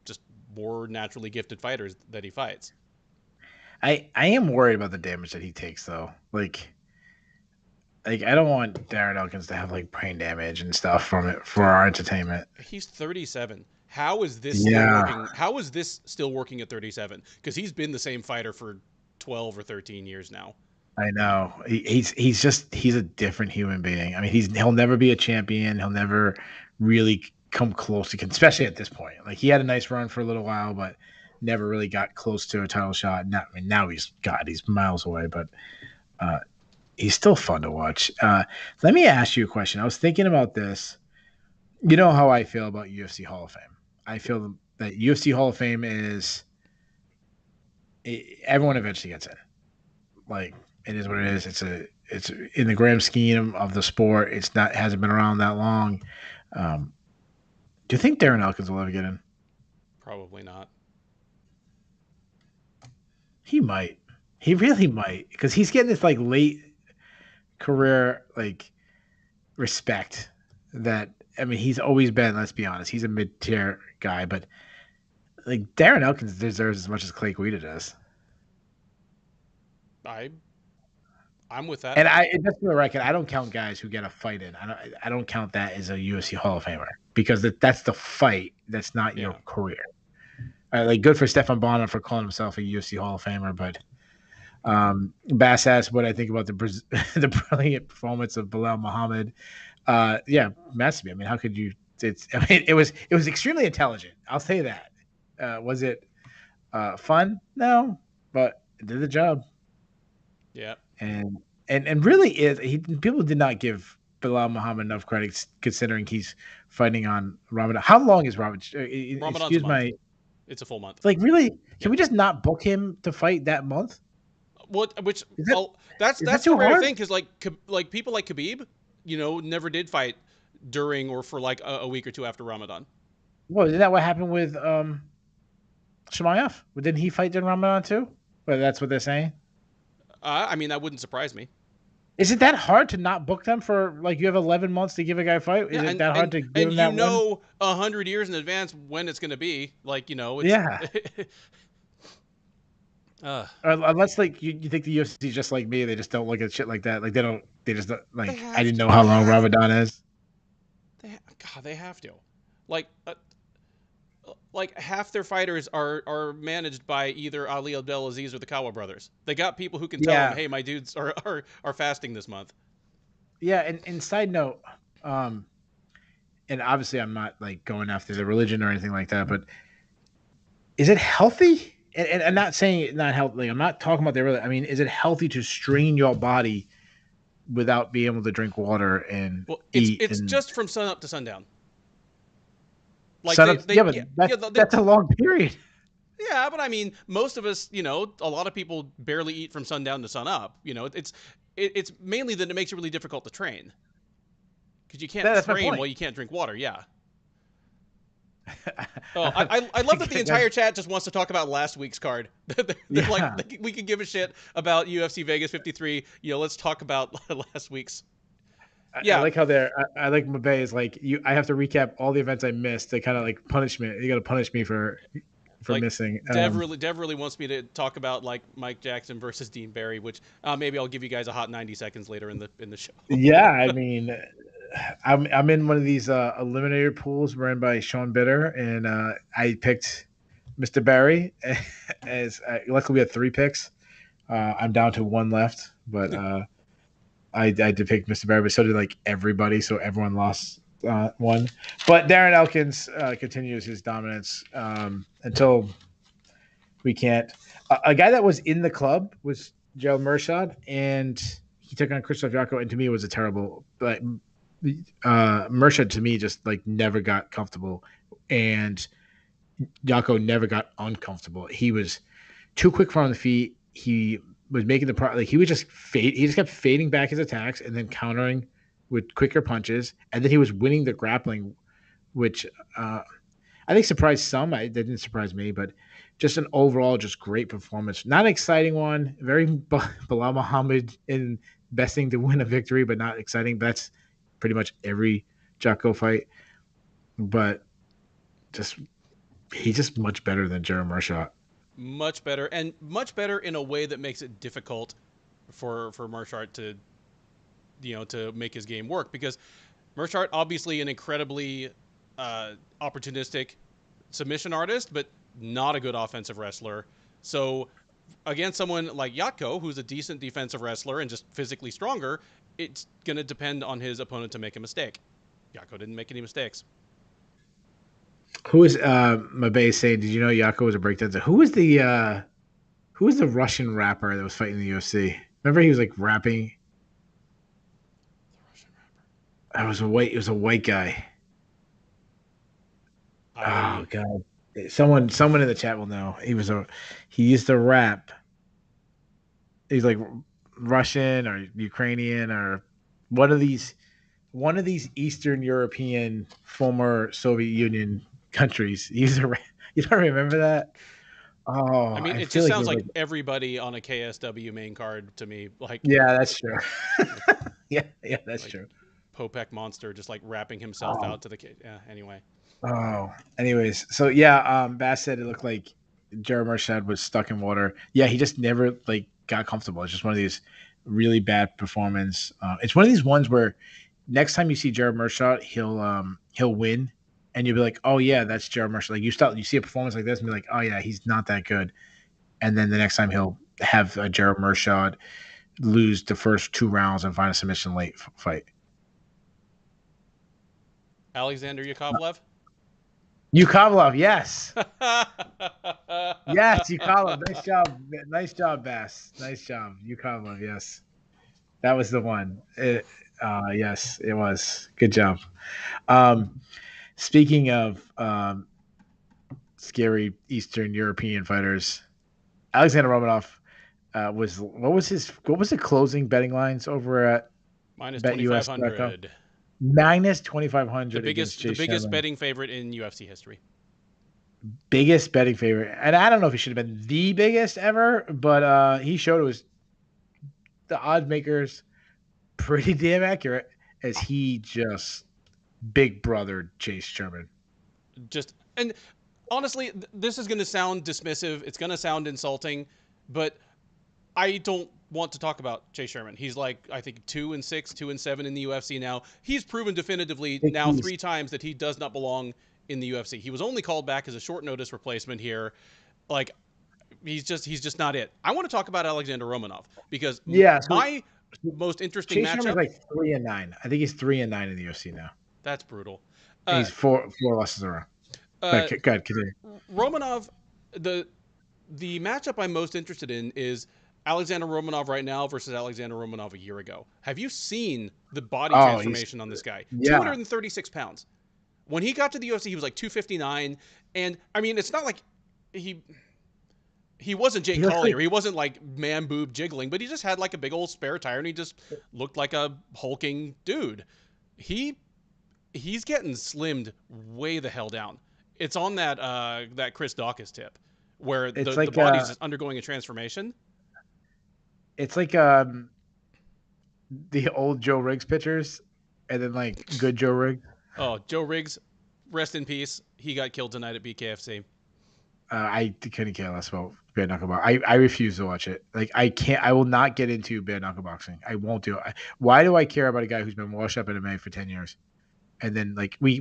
just more naturally gifted fighters that he fights. I am worried about the damage that he takes, though. Like I don't want Darren Elkins to have like brain damage and stuff from it for our entertainment. He's 37. How is this still working? How is this still working at 37? Because he's been the same fighter for 12 or 13 years now. I know. He's a different human being. I mean, he'll never be a champion. He'll never really come close to, especially at this point. Like, he had a nice run for a little while, but never really got close to a title shot. Now he's miles away, but he's still fun to watch. Let me ask you a question. I was thinking about this. You know how I feel about UFC Hall of Fame. I feel that UFC Hall of Fame is everyone eventually gets in. Like, it is what it is. It's in the grand scheme of the sport. Hasn't been around that long. Do you think Darren Elkins will ever get in? Probably not. He might. He really might, because he's getting this like late career like respect that, I mean, he's always been, let's be honest, he's a mid-tier guy, but like Darren Elkins deserves as much as Clay Guida does. I'm with that. And just for the record, I don't count guys who get a fight in. I don't count that as a UFC Hall of Famer, because that's the fight. That's not your career. Like, good for Stefan Bonner for calling himself a UFC Hall of Famer, but Bass asked what I think about the brilliant performance of Bilal Muhammad. Yeah, massively. I mean, how could you? It was extremely intelligent. I'll say that. Was it fun? No, but it did the job. Yeah, and really people did not give Bilal Muhammad enough credit, considering he's fighting on Ramadan. How long is Ramadan? It's a full month. Like, really? Can we just not book him to fight that month? That's the rare thing, because like people like Khabib, never did fight during or for like a week or two after Ramadan. Well, isn't that what happened with Chimaev? Didn't he fight during Ramadan too? But that's what they're saying. I mean, that wouldn't surprise me. Is it that hard to not book them for, like, you have 11 months to give a guy a fight? Is it that hard to give him that? And 100 years in advance when it's going to be. Like, it's, yeah. Unless, like, you think the UFC is just like me, they just don't look at shit like that. Like, they just don't, like, I didn't know how long Ramadan is. They have to. Like half their fighters are managed by either Ali Abdelaziz or the Kawa brothers. They got people who can tell them, hey, my dudes are fasting this month. Yeah, and side note, and obviously I'm not like going after the religion or anything like that, but is it healthy? And I'm not saying it's not healthy. Like, I'm not talking about the religion. I mean, is it healthy to strain your body without being able to drink water and eat? It's just from sun up to sundown. Like, that's a long period. Yeah, but I mean, most of us, a lot of people barely eat from sundown to sun up. It's mainly that it makes it really difficult to train, because you can't train while you can't drink water. Yeah. I love that the entire chat just wants to talk about last week's card. Like, we could give a shit about UFC Vegas 53. Let's talk about last week's. Yeah, I like how I like Mabe is like, I have to recap all the events I missed. They kind of like punishment. You got to punish me for missing. Dev really wants me to talk about like Mike Jackson versus Dean Barry, which maybe I'll give you guys a hot 90 seconds later in the show. Yeah, I mean, I'm in one of these eliminator pools run by Sean Bitter, and I picked Mr. Barry as luckily we had 3 picks. I'm down to 1 left, but. I did pick Mr. Barry, but so did like everybody, so everyone lost 1. But Darren Elkins continues his dominance until we can't. A guy that was in the club was Gerald Meershart, and he took on Krzysztof Jotko, and to me it was a terrible, like, Meershart to me just like never got comfortable, and Yako never got uncomfortable. He was too quick from the feet. He was making like he was just fade. He just kept fading back his attacks and then countering with quicker punches, and then he was winning the grappling, which I think surprised some. That didn't surprise me, but just an overall just great performance. Not an exciting one. Very Bilal Muhammad investing to win a victory, but not exciting. But that's pretty much every Jocko fight. But just he's just much better than Jared Meershart. Much better, and much better in a way that makes it difficult for Meershart to to make his game work, because Meershart obviously an incredibly opportunistic submission artist, but not a good offensive wrestler. So against someone like Yatko, who's a decent defensive wrestler and just physically stronger, it's going to depend on his opponent to make a mistake. Yatko didn't make any mistakes. Who is Mabe saying? Did you know Yako was a breakdancer? Who was the Russian rapper that was fighting in the UFC? Remember he was like rapping. The Russian rapper. It was a white guy. Oh god. Someone in the chat will know. He used to rap. He's like Russian or Ukrainian or one of these Eastern European former Soviet Union countries. You don't remember that? Oh, I mean, it just sounds like everybody on a KSW main card to me. Like, yeah, that's true. yeah, that's true. Popek Monster just like rapping himself out to the kid. Yeah. Anyway. Oh, anyways, so yeah, Bass said it looked like Jared Meershart was stuck in water. Yeah, he just never like got comfortable. It's just one of these really bad performance. It's one of these ones where next time you see Jared Meershart, he'll win, and you'll be like, oh yeah, that's Jared Meershart. Like you see a performance like this and be like, oh yeah, he's not that good. And then the next time he'll have a Jared Meershart lose the first 2 rounds and find a submission late fight. Alexander Yakovlev? Yakovlev, yes. Yes, Yakovlev. Nice job, Bass. Nice job. Yakovlev, yes. That was the one. Yes, it was. Good job. Speaking of scary Eastern European fighters, Alexander Romanov what was the closing betting lines over at minus 2,500. Minus 2,500. The biggest betting favorite in UFC history. Biggest betting favorite, and I don't know if he should have been the biggest ever, but he showed it was the odds makers pretty damn accurate, as he just big brother Chase Sherman. And honestly, this is going to sound dismissive. It's going to sound insulting, but I don't want to talk about Chase Sherman. He's like, I think 2-6, 2-7 in the UFC now. He's proven definitively now 3 times that he does not belong in the UFC. He was only called back as a short notice replacement here. Like, he's just not it. I want to talk about Alexander Romanov, because my most interesting Chase matchup. Like 3-9. I think he's 3-9 in the UFC now. That's brutal. He's four losses around. Go ahead, continue. Romanov, the matchup I'm most interested in is Alexander Romanov right now versus Alexander Romanov a year ago. Have you seen the body transformation on this guy? Yeah. 236 pounds. When he got to the UFC, he was like 259. And, I mean, it's not like he wasn't Jake Collier. He wasn't like man boob jiggling, but he just had like a big old spare tire, and he just looked like a hulking dude. He's getting slimmed way the hell down. It's on that Chris Dawkins tip where the body's just undergoing a transformation. It's like the old Joe Riggs pictures, and then like good Joe Riggs. Oh, Joe Riggs, rest in peace. He got killed tonight at BKFC. I couldn't care less about bare knuckle boxing. I refuse to watch it. Like I will not get into bare knuckle boxing. I won't do it. Why do I care about a guy who's been washed up in MMA for 10 years? And then like we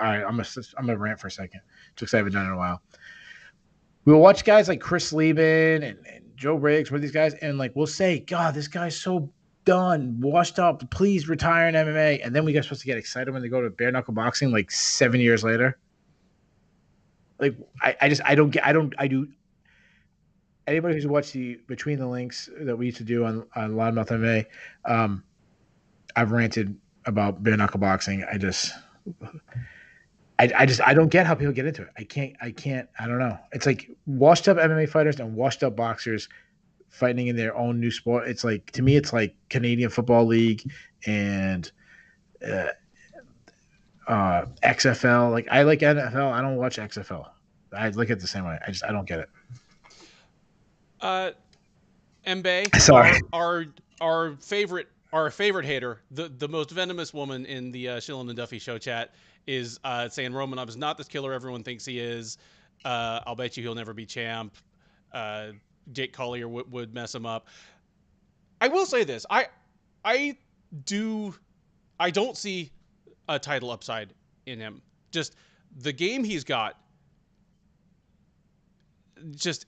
all right, I'm gonna rant for a second, just because I haven't done it in a while. We'll watch guys like Chris Lieben and Joe Riggs, with these guys, and like we'll say, God, this guy's so done, washed up. Please retire in MMA. And then we get supposed to get excited when they go to bare knuckle boxing like 7 years later. Like I do. Anybody who's watched the Between the Links that we used to do on Loudmouth MMA, I've ranted about bare knuckle boxing. I don't get how people get into it. I don't know. It's like washed up MMA fighters and washed up boxers fighting in their own new sport. It's like, to me, it's like Canadian Football League and XFL. Like, I like NFL. I don't watch XFL. I look at it the same way. I don't get it. Mbae, Sorry. Our favorite hater, the most venomous woman in the Shillan and Duffy show chat is saying Romanov is not this killer everyone thinks he is. I'll bet you he'll never be champ. Jake Collier would mess him up. I will say this. I don't see a title upside in him. Just the game he's got, just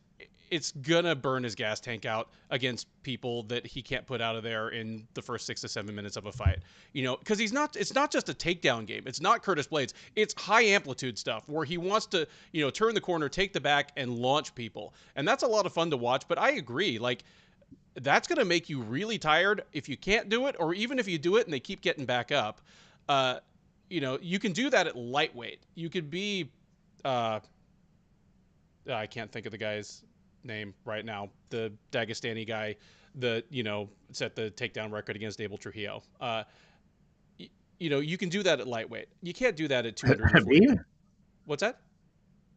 it's gonna burn his gas tank out against people that he can't put out of there in the first 6 to 7 minutes of a fight. You know, because it's not just a takedown game. It's not Curtis Blades. It's high amplitude stuff where he wants to, you know, turn the corner, take the back, and launch people. And that's a lot of fun to watch. But I agree, like, that's gonna make you really tired if you can't do it, or even if you do it and they keep getting back up. You know, you can do that at lightweight. You could be I can't think of the guy's name right now, the Dagestani guy that, you know, set the takedown record against Abel Trujillo. You know, you can do that at lightweight. You can't do that at 240. Habib? What's that?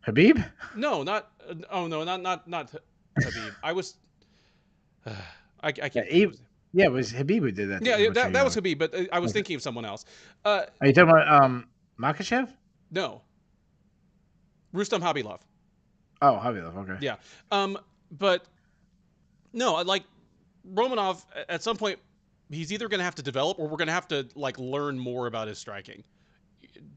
Habib? No, not Habib. I was I can't. Yeah, it was Habib who did that. Yeah, that was Habib, but I was thinking of someone else. Are you talking about Makhachev? No. Rustam Khabilov. Oh, Khabilov, okay. Yeah. But no, like Romanov at some point he's either going to have to develop or we're going to have to like learn more about his striking.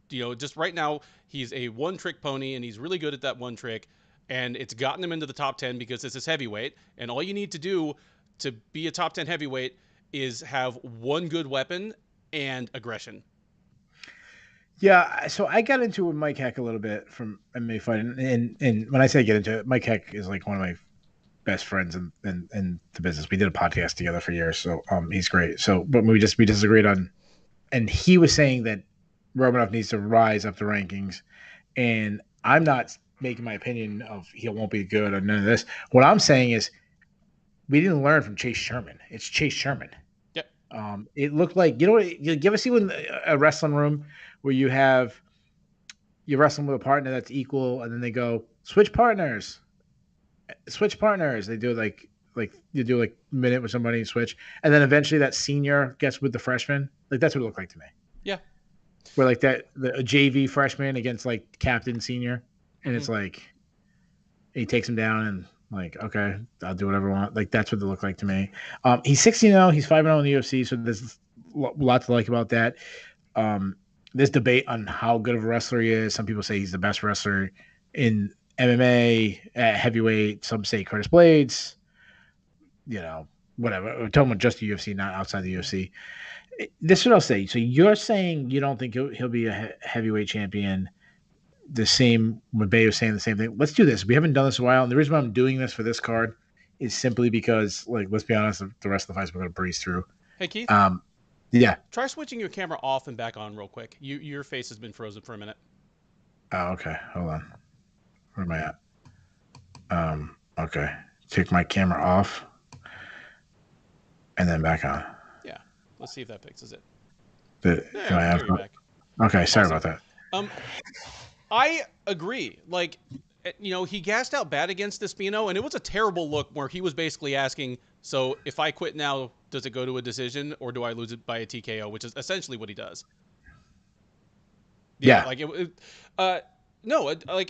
You know, just right now he's a one-trick pony and he's really good at that one trick, and it's gotten him into the top 10 because this is heavyweight, and all you need to do to be a top 10 heavyweight is have one good weapon and aggression. Yeah, so I got into it with Mike Heck a little bit from MMA fighting, and when I say get into it, Mike Heck is like one of my best friends in the business. We did a podcast together for years, so he's great. So, but we disagreed on, and he was saying that Romanov needs to rise up the rankings, and I'm not making my opinion of he won't be good or none of this. What I'm saying is we didn't learn from Chase Sherman. It's Chase Sherman. Yep. It looked like, you know what, you ever see when a wrestling room where you're wrestling with a partner that's equal, and then they go switch partners. They do like you do like a minute with somebody and switch, and then eventually that senior gets with the freshman. Like, that's what it looked like to me. Yeah. Where like a JV freshman against like captain senior, and it's like he takes him down and like, okay, I'll do whatever I want. Like, that's what it looked like to me. He's 16-0. He's 5-0 in the UFC, so there's a lot to like about that. There's debate on how good of a wrestler he is. Some people say he's the best wrestler in MMA at heavyweight. Some say Curtis Blades. You know, whatever. We're talking about just the UFC, not outside the UFC. This is what I'll say. So you're saying you don't think he'll be a heavyweight champion. The same when Bay was saying the same thing. Let's do this. We haven't done this in a while, and the reason why I'm doing this for this card is simply because, like, let's be honest, the rest of the fights we're going to breeze through. Hey, Keith. Yeah. Try switching your camera off and back on real quick. Your face has been frozen for a minute. Oh, okay. Hold on. Where am I at? Okay. Take my camera off and then back on. Yeah. Let's see if that fixes it. You're back. Okay. Sorry about that. I agree. Like, you know, he gassed out bad against Espino, and it was a terrible look where he was basically asking, so if I quit now, does it go to a decision or do I lose it by a TKO, which is essentially what he does. Yeah. Like,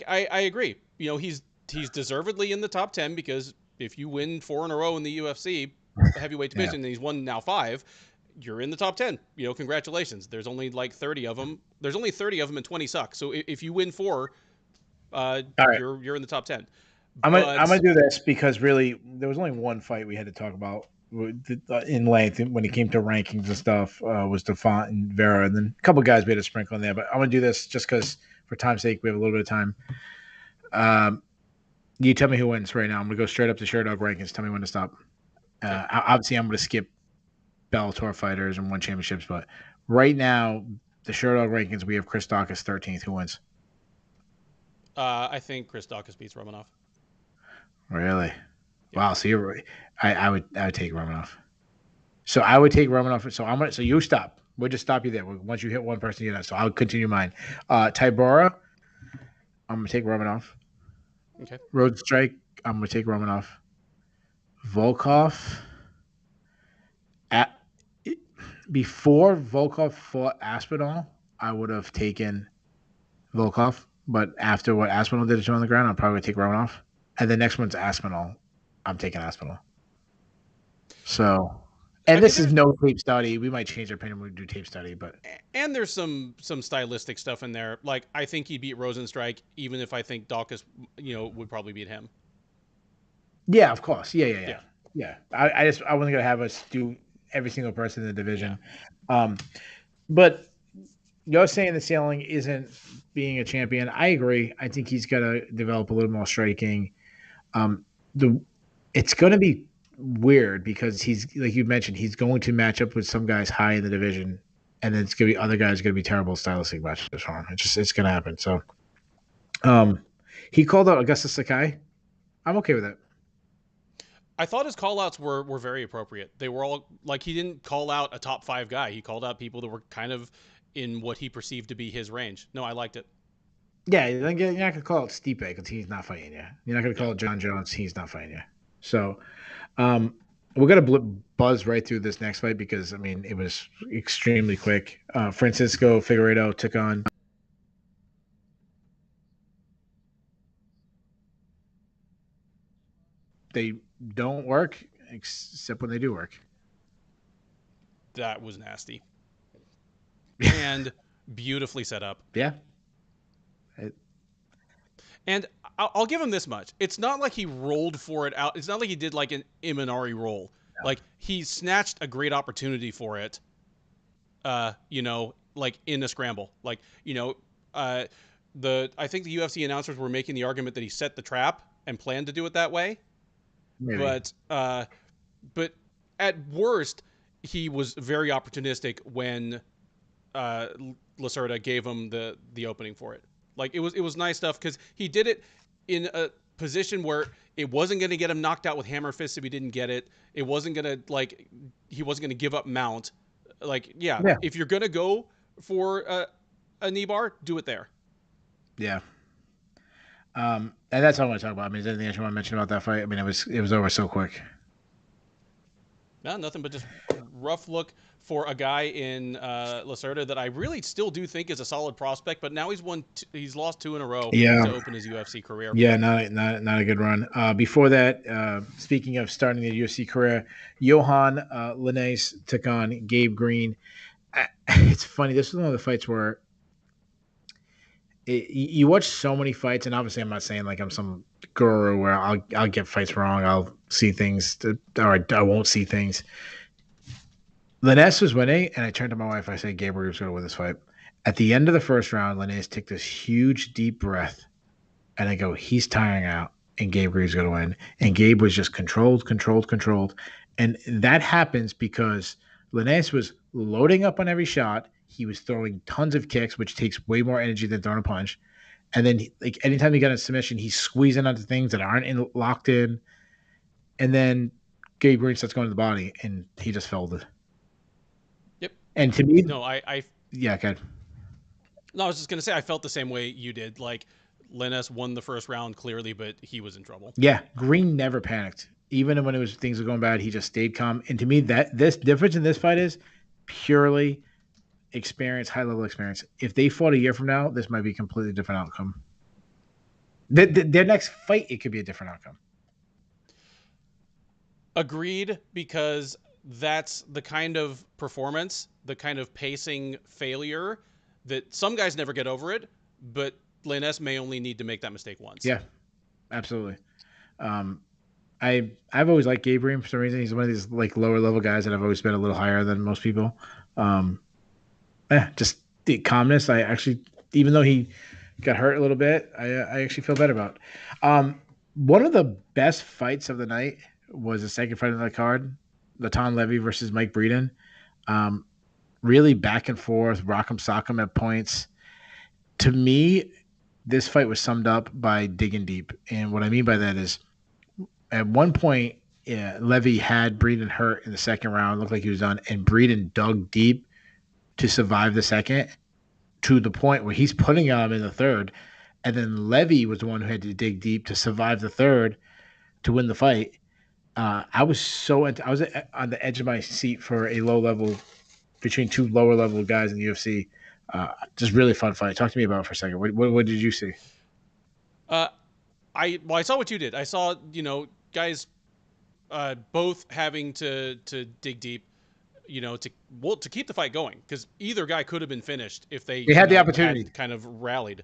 I agree. You know, he's deservedly in the top 10 because if you win 4 in a row in the UFC heavyweight division, and he's won now 5, you're in the top 10. You know, congratulations. There's only like 30 of them. There's only 30 of them and 20 suck. So if you win 4, right, you're in the top 10. I'm gonna do this because really there was only one fight we had to talk about in length when it came to rankings and stuff. Was Duffy and Vera, and then a couple of guys we had to sprinkle in there. But I'm gonna do this just because for time's sake we have a little bit of time. You tell me who wins right now. I'm gonna go straight up to Sherdog rankings. Tell me when to stop. Obviously, I'm gonna skip Bellator fighters and one championships, but Right now, the Sherdog rankings, we have Chris Daukaus 13th. Who wins? I think Chris Daukaus beats Romanov. Really? Yeah. Wow. So you're right. I would take Romanov. So I would take Romanov. So you stop. We'll just stop you there. Once you hit one person, you know. So I'll continue mine. Tybura, I'm gonna take Romanov. Okay. Road I'm gonna take Romanov. Volkov. At before Volkov fought Aspinall, I would have taken Volkov. But after what Aspinall did to him on the ground, I'll probably take Romanov. And the next one's Aspinall. I'm taking Aspinall. So, and this is no tape study. We might change our opinion when we do tape study, but and there's some stylistic stuff in there. Like I think he beat Rosenstrike, even if I think Daukaus, would probably beat him. Yeah, of course. Yeah. I wasn't gonna have us do every single person in the division. Yeah. But you're saying the ceiling isn't being a champion. I agree. I think he's got to develop a little more striking. It's going to be weird because he's, like you mentioned, he's going to match up with some guys high in the division, and then it's going to be other guys going to be terrible stylistic matches for him. It's going to happen. So, he called out Augusta Sakai. I'm okay with that. I thought his call-outs were very appropriate. They were all like, he didn't call out a top 5 guy. He called out people that were kind of in what he perceived to be his range. No, I liked it. Yeah, you're not going to call it Stipe because he's not fighting you. You're not going to call it John Jones. He's not fighting you. So, we're going to buzz right through this next fight because, I mean, it was extremely quick. Francisco Figueiredo took on they don't work except when they do work. That was nasty. And beautifully set up. Yeah. And I'll give him this much. It's not like he rolled for it out. It's not like he did like an Imanari roll. No. Like he snatched a great opportunity for it, like in a scramble. Like, I think the UFC announcers were making the argument that he set the trap and planned to do it that way. Maybe. But at worst, he was very opportunistic when Lacerda gave him the opening for it. Like it was nice stuff because he did it in a position where it wasn't going to get him knocked out with hammer fists if he didn't get it. It wasn't going to he wasn't going to give up mount. Like, yeah, if you're going to go for a knee bar, do it there. Yeah. And that's all I want to talk about. I mean, is there anything else you want to mention about that fight? I mean, it was over so quick. No, nothing but just rough look for a guy in Lacerda that I really still do think is a solid prospect, but now he's lost 2 in a row to open his UFC career. Yeah, not a good run. Before that, speaking of starting the UFC career, Johan Linnie took on Gabe Green. It's funny. This was one of the fights where you watch so many fights, and obviously I'm not saying like I'm some guru where I'll get fights wrong. I'll see things or I won't see things. Linnie was winning, and I turned to my wife. I said, Gabriel was going to win this fight. At the end of the first round, Linnie took this huge, deep breath, and I go, he's tiring out, and Gabriel's going to win. And Gabe was just controlled. And that happens because Linnie was loading up on every shot. He was throwing tons of kicks, which takes way more energy than throwing a punch. And then, like, anytime he got a submission, he's squeezing onto things that aren't locked in. And then Gabe Green starts going to the body, and he just folded. Yep. And to me, no, yeah, okay. No, I was just gonna say I felt the same way you did. Like Linnie won the first round clearly, but he was in trouble. Yeah, Green never panicked, even when things were going bad. He just stayed calm. And to me, that this difference in this fight is purely experience, high level experience. If they fought a year from now, this might be a completely different outcome. Their next fight, it could be a different outcome. Agreed, because that's the kind of performance, the kind of pacing failure that some guys never get over it, but Linnie may only need to make that mistake once. Yeah, absolutely. I've always liked Gabriel for some reason. He's one of these like lower level guys that I've always been a little higher than most people. Just the calmness. I actually, even though he got hurt a little bit, I actually feel better about. One of the best fights of the night was the second fight on the card, Levy versus Mike Breeden. really back and forth, rock'em sock'em at points. To me, this fight was summed up by digging deep. And what I mean by that is at one point, yeah, Levy had Breeden hurt in the second round, looked like he was done, and Breeden dug deep to survive the second to the point where he's putting him in the third. And then Levy was the one who had to dig deep to survive the third to win the fight. I was on the edge of my seat for a low level between two lower level guys in the UFC. Just really fun fight. Talk to me about it for a second. What did you see? I saw what you did. I saw guys both having to dig deep, to keep the fight going, because either guy could have been finished if they had the opportunity, had kind of rallied.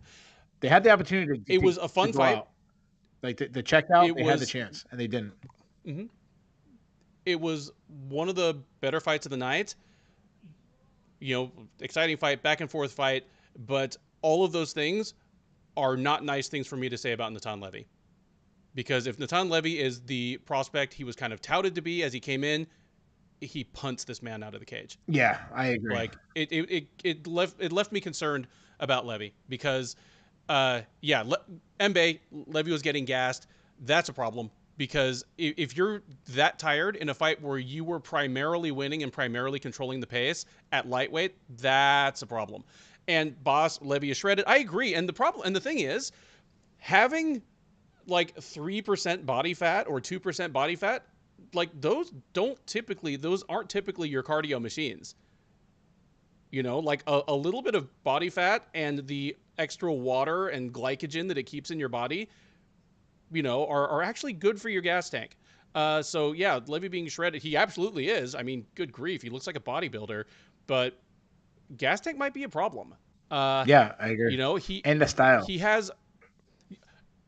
They had the opportunity. It was a fun fight. Out. Like the checkout, they had the chance and they didn't. Mm-hmm. It was one of the better fights of the night. Exciting fight, back and forth fight, but all of those things are not nice things for me to say about Natan Levy. Because if Natan Levy is the prospect he was kind of touted to be as he came in, he punts this man out of the cage. Yeah, I agree. Like it left me concerned about Levy because Mbe, Levy was getting gassed. That's a problem, because if you're that tired in a fight where you were primarily winning and primarily controlling the pace at lightweight, that's a problem. And boss, Levy is shredded. I agree. And the thing is, having like 3% body fat or 2% body fat, like those aren't typically your cardio machines. Like a little bit of body fat and the extra water and glycogen that it keeps in your body, are actually good for your gas tank. So yeah, Levy being shredded, he absolutely is. I mean, good grief, he looks like a bodybuilder, but gas tank might be a problem. Yeah, I agree. And the style. He has,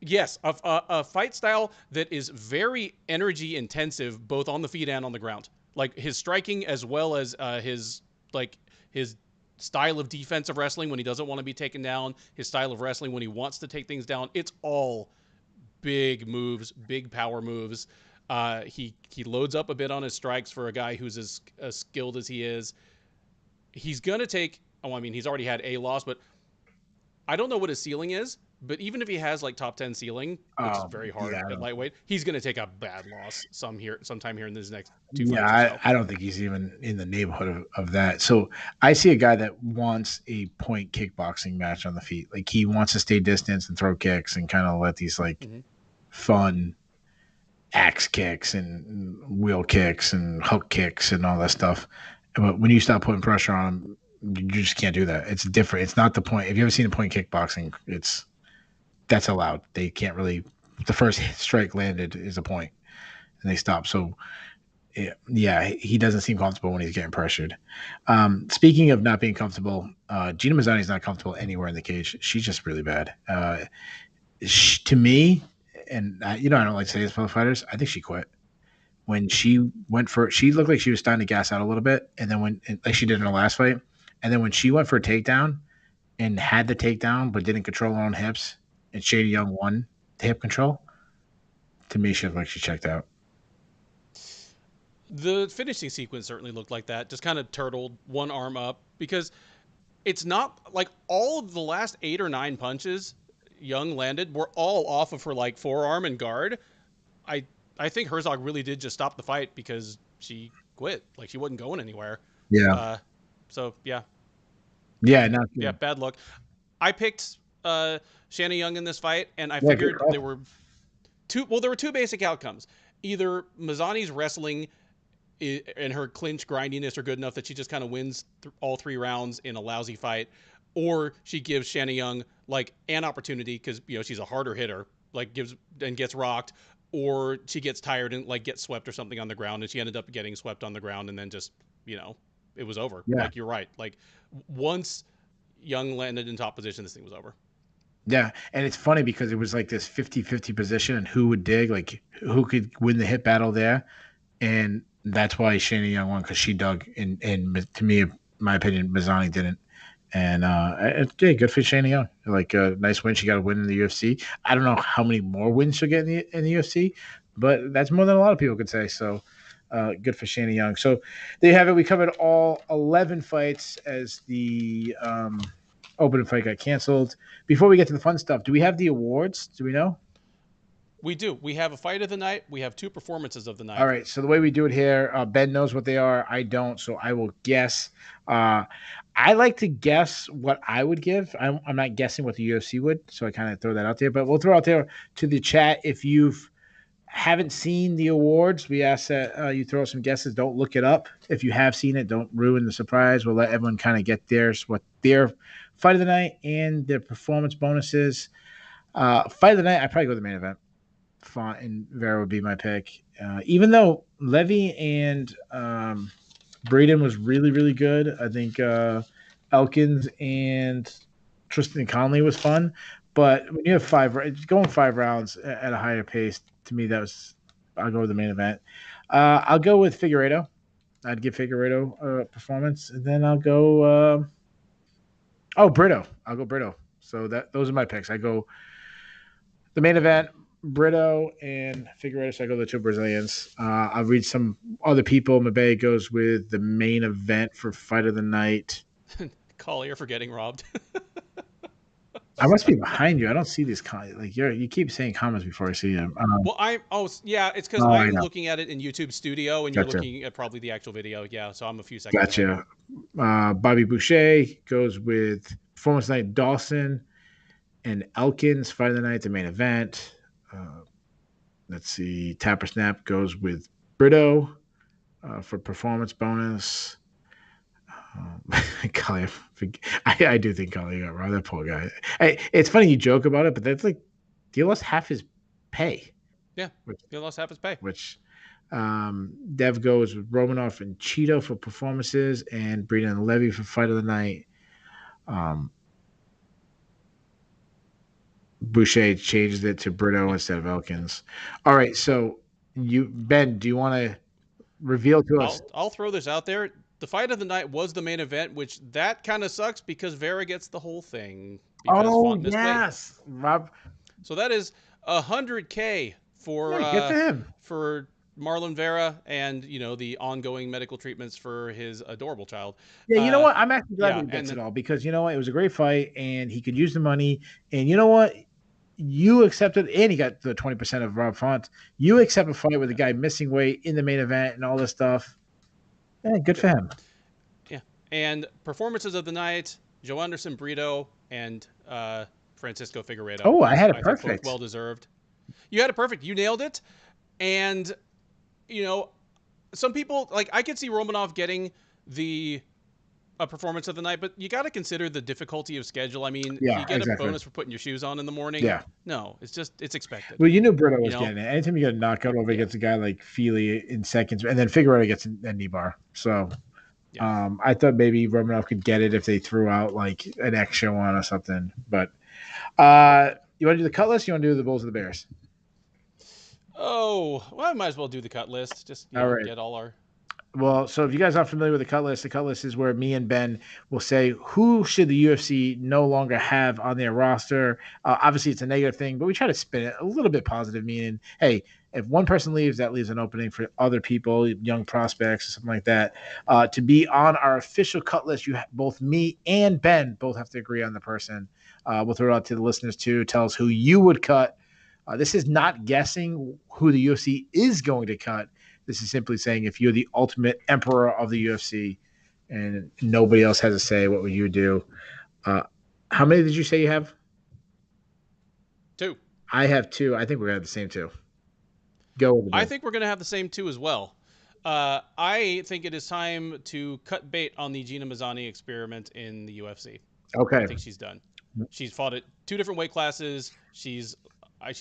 yes, a fight style that is very energy intensive, both on the feet and on the ground. Like his striking, as well as his style of defensive wrestling when he doesn't want to be taken down, his style of wrestling when he wants to take things down. It's all big moves, big power moves. He loads up a bit on his strikes for a guy who's as skilled as he is. He's going to take, he's already had a loss, but I don't know what his ceiling is. But even if he has like top 10 ceiling, which is very hard at lightweight, he's going to take a bad loss sometime here in this next 2 fights. Yeah, I don't think he's even in the neighborhood of that. So I see a guy that wants a point kickboxing match on the feet. Like he wants to stay distance and throw kicks and kind of let these fun axe kicks and wheel kicks and hook kicks and all that stuff. But when you stop putting pressure on him, you just can't do that. It's different. It's not the point. If you ever seen a point kickboxing, that's allowed. They can't really. The first strike landed is a point, and they stop. So, yeah, he doesn't seem comfortable when he's getting pressured. Speaking of not being comfortable, Gina Mazzani's not comfortable anywhere in the cage. She's just really bad. To me, and I don't like to say this for the fighters, I think she quit when she went for. She looked like she was starting to gas out a little bit, and then like she did in her last fight, and then when she went for a takedown and had the takedown but didn't control her own hips, and Shady Young won the hip control, to me, she looked like she checked out. The finishing sequence certainly looked like that. Just kind of turtled, one arm up, because it's not like all of the last 8 or 9 punches Young landed were all off of her like forearm and guard. I think Herzog really did just stop the fight because she quit. Like she wasn't going anywhere. Yeah. So yeah. Yeah. Bad luck. I picked Shanna Young in this fight, and I figured there were two basic outcomes. Either Mazzani's wrestling and her clinch grindiness are good enough that she just kind of wins all 3 rounds in a lousy fight, or she gives Shanna Young like an opportunity because she's a harder hitter, like gets rocked, or she gets tired and like gets swept or something on the ground, and she ended up getting swept on the ground, and then just it was over. Yeah. Like you're right. Like once Young landed in top position, this thing was over. Yeah, and it's funny because it was like this 50-50 position, and who would dig, like who could win the hit battle there, and that's why Shana Young won, because she dug, and to me, my opinion, Mazzani didn't, and yeah, good for Shana Young. Like a nice win. She got a win in the UFC. I don't know how many more wins she'll get in the UFC, but that's more than a lot of people could say. So Good for Shayna Young. So there you have it. We covered all 11 fights as the opening fight got canceled. Before we get to the fun stuff, do we have the awards? Do we know? We do. We have a fight of the night. We have 2 performances of the night. All right. So the way we do it here, Ben knows what they are. I don't. So I will guess. I like to guess what I would give. I'm not guessing what the UFC would. So I kind of throw that out there. But we'll throw out there to the chat. If you haven't seen the awards, we ask that you throw some guesses. Don't look it up. If you have seen it, don't ruin the surprise. We'll let everyone kind of get theirs, what their fight of the night and their performance bonuses. Fight of the night, I probably go to the main event. Font and Vera would be my pick. Even though Levy and Breeden was really, really good. I think Elkins and Tristan Conley was fun. But when you have going 5 rounds at a higher pace, to me, I'll go with the main event. I'll go with Figueiredo. I'd give Figueiredo a performance. And then I'll go Brito. I'll go Brito. So those are my picks. I go the main event, Brito and Figueiredo. So I go the 2 Brazilians. I'll read some other people. Mabe goes with the main event for fight of the night. Collier for getting robbed. I must be behind you. I don't see these comments. Like you keep saying comments before I see them. It's because I'm looking at it in YouTube Studio, and you're looking at probably the actual video. Yeah, so I'm a few seconds. Gotcha. Bobby Boucher goes with performance night Dawson and Elkins fight of the night, the main event. Let's see. Tapper Snap goes with Brito for performance bonus. Collier, I do think Collier got robbed. That poor guy. It's funny you joke about it, but that's like he lost half his pay. Yeah, he lost half his pay. Which Dev goes with Romanov and Cheeto for performances, and Breeden and Levy for fight of the night. Boucher changes it to Brito instead of Elkins. All right, so Ben, do you want to reveal to us? I'll throw this out there. The fight of the night was the main event, which that kind of sucks because Vera gets the whole thing. Yes, Rob. So that is $100K for good for him. For Marlon Vera, and the ongoing medical treatments for his adorable child. Yeah, you know what? I'm actually glad he gets it all because it was a great fight, and he could use the money. And you know what? You accepted, and he got the 20% of Rob Font. You accept a fight with a guy missing weight in the main event and all this stuff. Yeah, good for him. Yeah, and performances of the night: Joe Anderson, Brito, and Francisco Figueiredo. Oh, I had it perfect. Well deserved. You had it perfect. You nailed it. And some people I could see Romanov getting a performance of the night, but you got to consider the difficulty of schedule. I mean, you get a bonus for putting your shoes on in the morning. Yeah. No, it's expected. Well, Brito was getting it. Anytime you get a knockout over against a guy like Feely in seconds, and then Figueiredo gets a knee bar. So I thought maybe Romanov could get it if they threw out like an extra one or something. But you want to do the cut list? You want to do the Bulls or the Bears? Oh, well, I might as well do the cut list. Just get all our. Well, so if you guys aren't familiar with the cut list is where me and Ben will say who should the UFC no longer have on their roster. Obviously, it's a negative thing, but we try to spin it a little bit positive, meaning, hey, if one person leaves, that leaves an opening for other people, young prospects or something like that, to be on our official cut list. Both me and Ben both have to agree on the person. We'll throw it out to the listeners too. Tell us who you would cut. This is not guessing who the UFC is going to cut. This is simply saying if you're the ultimate emperor of the UFC and nobody else has a say, what would you do? How many did you say you have? 2. I have 2. I think we're going to have the same 2. Go with it. I think we're going to have the same 2 as well. I think it is time to cut bait on the Gina Mazzani experiment in the UFC. Okay. I think she's done. She's fought at 2 different weight classes. She's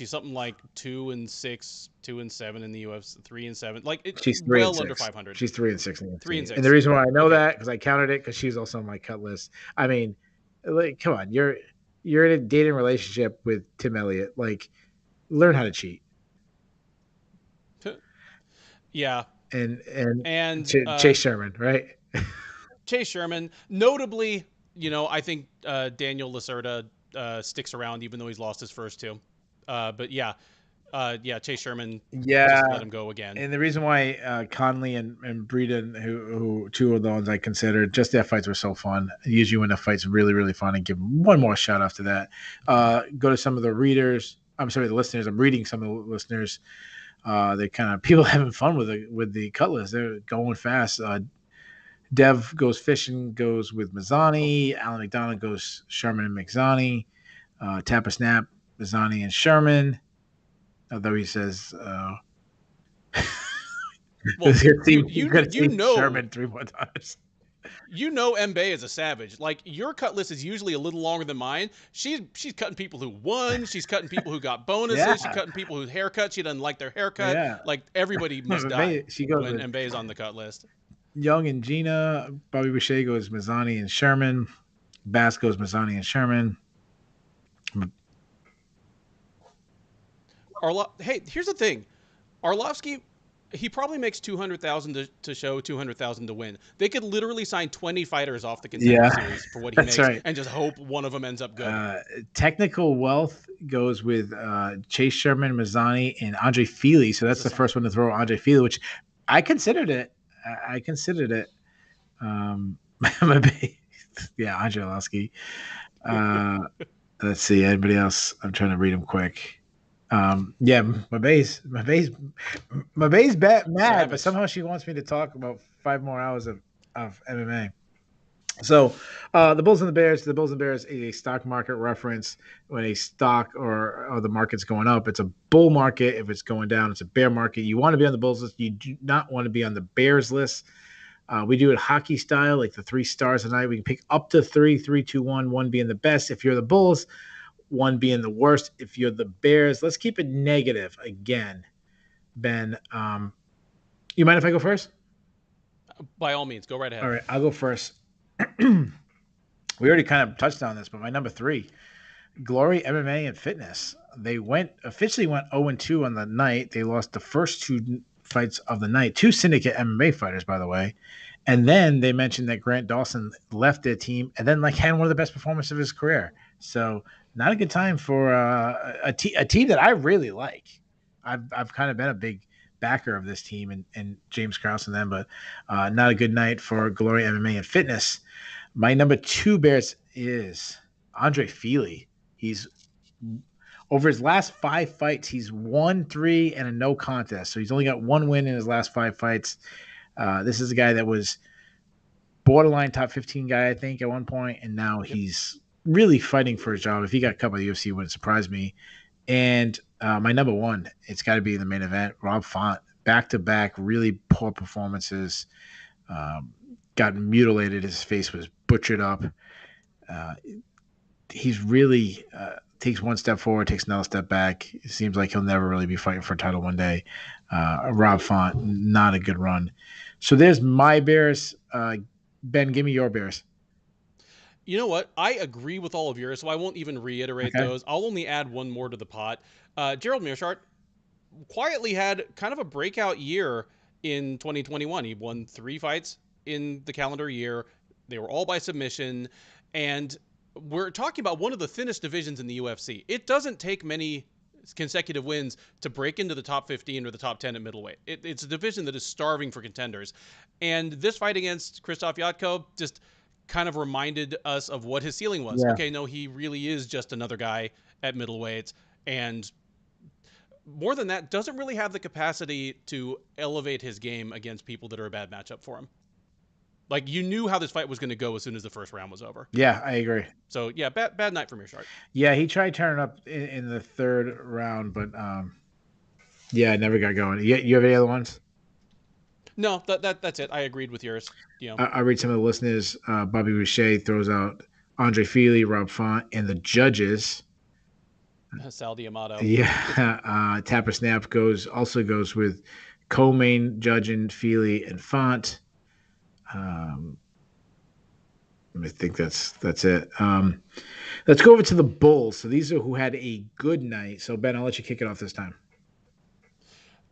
something like 2-6, 2-7 in the UFC, 3-7. Like she's under 500. She's 3-6 in the 3-6. And the reason why I know that because I counted it because she's also on my cut list. I mean, like, come on, you're in a dating relationship with Tim Elliott. Like, learn how to cheat. Yeah. And Chase Sherman, right? Chase Sherman, notably, I think Daniel Lacerda sticks around even though he's lost his first 2. But yeah, Yeah, Chase Sherman. Yeah, just let him go again. And the reason why Conley and Breeden, who two of the ones I considered, just their fights were so fun. Usually when the fight's really, really fun, and give one more shout after that. Go to some of the readers. I'm sorry, the listeners. I'm reading some of the listeners. They kind of people having fun with the Cutlass. They're going fast. Dev goes fishing, goes with Mazzani. Alan McDonald goes Sherman and McZani. Tap a snap, Mazzani and Sherman. Although he says, well, you know Sherman 3 more times. You know Mbaye is a savage. Like, your cut list is usually a little longer than mine. She's cutting people who won. She's cutting people who got bonuses. Yeah. She's cutting people whose haircut she doesn't like their haircut. Yeah. Like, everybody must die She goes when Mbaye is on the cut list. Young and Gina. Bobby Boucher goes Mazzani and Sherman. Bass goes Mazzani and Sherman. Hey, here's the thing. Arlovski, he probably makes 200,000 to show, 200,000 to win. They could literally sign 20 fighters off the contender series for what he makes, right, and just hope one of them ends up good. Technical wealth goes with Chase Sherman, Mazzani, and Andre Fili. So that's the first one to throw Andre Fili, which I considered it. Yeah, Andre Arlovski. Let's see. Anybody else? I'm trying to read them quick. Yeah, my base mad, savage. But somehow she wants me to talk about 5 more hours of MMA. So the Bulls and Bears is a stock market reference. When a stock or the market's going up, it's a bull market. If it's going down, it's a bear market. You want to be on the Bulls list. You do not want to be on the Bears list. We do it hockey style, like the 3 stars tonight. We can pick up to 3, 3, 2, 1, 1 being the best. If you're the Bulls, 1 being the worst. If you're the Bears, let's keep it negative again. Ben, you mind if I go first? By all means, go right ahead. All right, I'll go first. We already kind of touched on this, but my number 3, Glory MMA and Fitness. They officially went 0-2 on the night. They lost the first 2 fights of the night. 2 syndicate MMA fighters, by the way. And then they mentioned that Grant Dawson left their team and then had one of the best performances of his career. So not a good time for a team that I really like. I've kind of been a big backer of this team and James Krause and them, but not a good night for Glory MMA and Fitness. My number 2 Bears is Andre Fili. He's over his last 5 fights, he's won 3 and a no contest. So he's only got 1 win in his last 5 fights. This is a guy that was borderline top 15 guy, I think, at one point, and now he's really fighting for his job. If he got cut by the UFC, it wouldn't surprise me. And my number 1, it's got to be the main event, Rob Font. Back-to-back, really poor performances. Got mutilated. His face was butchered up. He's really takes 1 step forward, takes another step back. It seems like he'll never really be fighting for a title one day. Rob Font, not a good run. So there's my Bears. Ben, give me your Bears. You know what? I agree with all of yours, so I won't even reiterate those. I'll only add 1 more to the pot. Gerald Meershart quietly had kind of a breakout year in 2021. He won 3 fights in the calendar year. They were all by submission. And we're talking about one of the thinnest divisions in the UFC. It doesn't take many consecutive wins to break into the top 15 or the top 10 at middleweight. It's a division that is starving for contenders. And this fight against Krzysztof Jotko just kind of reminded us of what his ceiling was. Yeah. Okay, no, he really is just another guy at middleweights. And more than that, doesn't really have the capacity to elevate his game against people that are a bad matchup for him. Like, you knew how this fight was going to go as soon as the first round was over. Yeah, I agree. So, yeah, bad night for Meershart. Yeah, he tried turning up in the 3rd round, but yeah, it never got going. You have any other ones? No, that's it. I agreed with yours. You know, I read some of the listeners. Bobby Boucher throws out Andre Fili, Rob Font, and the judges. Sal D'Amato. Yeah, Tapper Snap also goes with co-main judging Fili and Font. I think that's it. Let's go over to the Bulls. So these are who had a good night. So Ben, I'll let you kick it off this time.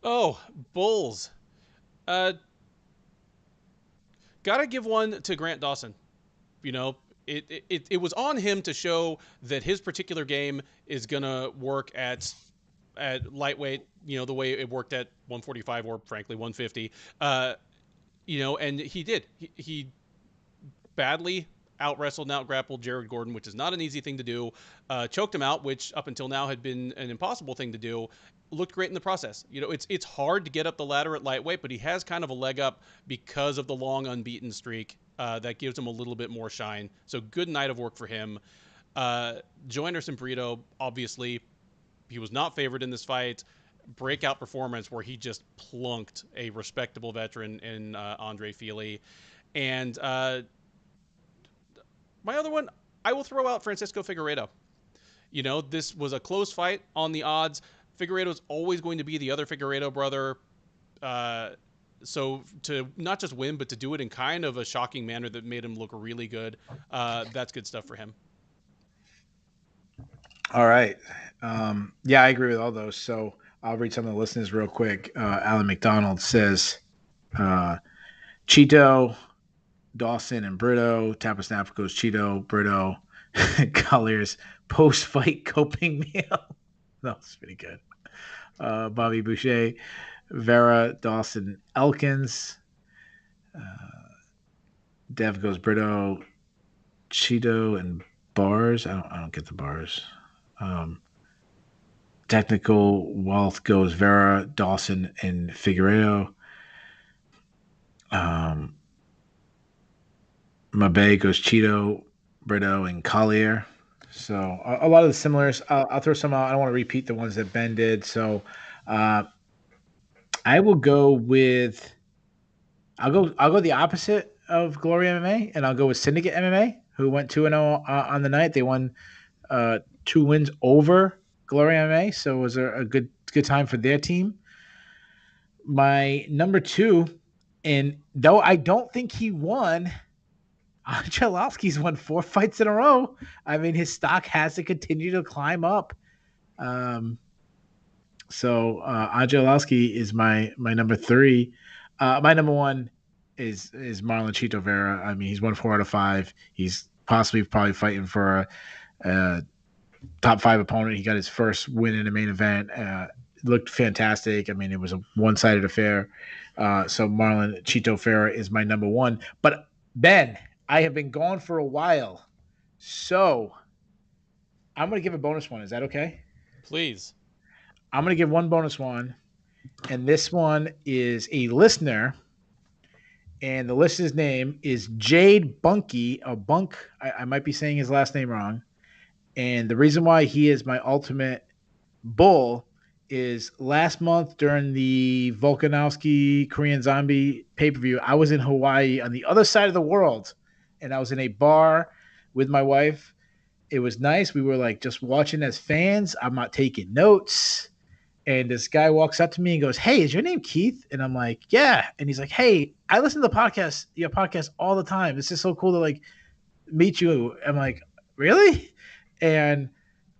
Oh, Bulls. Gotta give one to Grant Dawson. You know, it was on him to show that his particular game is gonna work at at lightweight, the way it worked at 145 or frankly 150. And he did. He badly out wrestled and out grappled Jared Gordon, which is not an easy thing to do. Choked him out, which up until now had been an impossible thing to do. Looked great in the process. It's hard to get up the ladder at lightweight, but he has kind of a leg up because of the long unbeaten streak that gives him a little bit more shine. So good night of work for him. Joe Anderson Brito, obviously, he was not favored in this fight. Breakout performance where he just plunked a respectable veteran in Andre Fili. And my other one, I will throw out Francisco Figueiredo. This was a close fight on the odds. Figueiredo's always going to be the other Figueiredo brother. So to not just win, but to do it in kind of a shocking manner that made him look really good, that's good stuff for him. All right. Yeah, I agree with all those. So I'll read some of the listeners real quick. Alan McDonald says, Cheeto, Dawson, and Brito. Tapper Snap goes Cheeto, Brito, Collier's post-fight coping meal. That was pretty good. Bobby Boucher, Vera, Dawson, Elkins. Dev goes Brito, Cheeto, and bars. I don't get the bars. Technical Wealth goes Vera, Dawson, and Figueiredo. Mabe goes Cheeto, Brito, and Collier. So a lot of the similars. I'll throw some out. I don't want to repeat the ones that Ben did. So I will go with. I'll go the opposite of Glory MMA, and I'll go with Syndicate MMA, who went 2-0 on the night. They won 2 wins over Glory MMA, so it was a good time for their team. My number 2, and though I don't think he won, Arlovski's won 4 fights in a row. I mean, his stock has to continue to climb up. So Arlovski is my number 3. My number 1 is Marlon Chito Vera. I mean, he's won 4 out of 5. He's probably fighting for a top 5 opponent. He got his first win in the main event. Looked fantastic. I mean, it was a one-sided affair. So Marlon Chito Vera is my number 1. But Ben, I have been gone for a while, so I'm going to give a bonus one. Is that okay? Please. I'm going to give one bonus one, and this one is a listener, and the listener's name is Jade Bunky, a Bunk. I might be saying his last name wrong, and the reason why he is my ultimate bull is last month during the Volkanovski Korean Zombie pay-per-view, I was in Hawaii on the other side of the world, and I was in a bar with my wife. It was nice. We were like just watching as fans. I'm not taking notes. And this guy walks up to me and goes, "Hey, is your name Keith?" And I'm like, "Yeah." And he's like, "Hey, I listen to your podcast all the time. It's just so cool to like meet you." I'm like, "Really?" And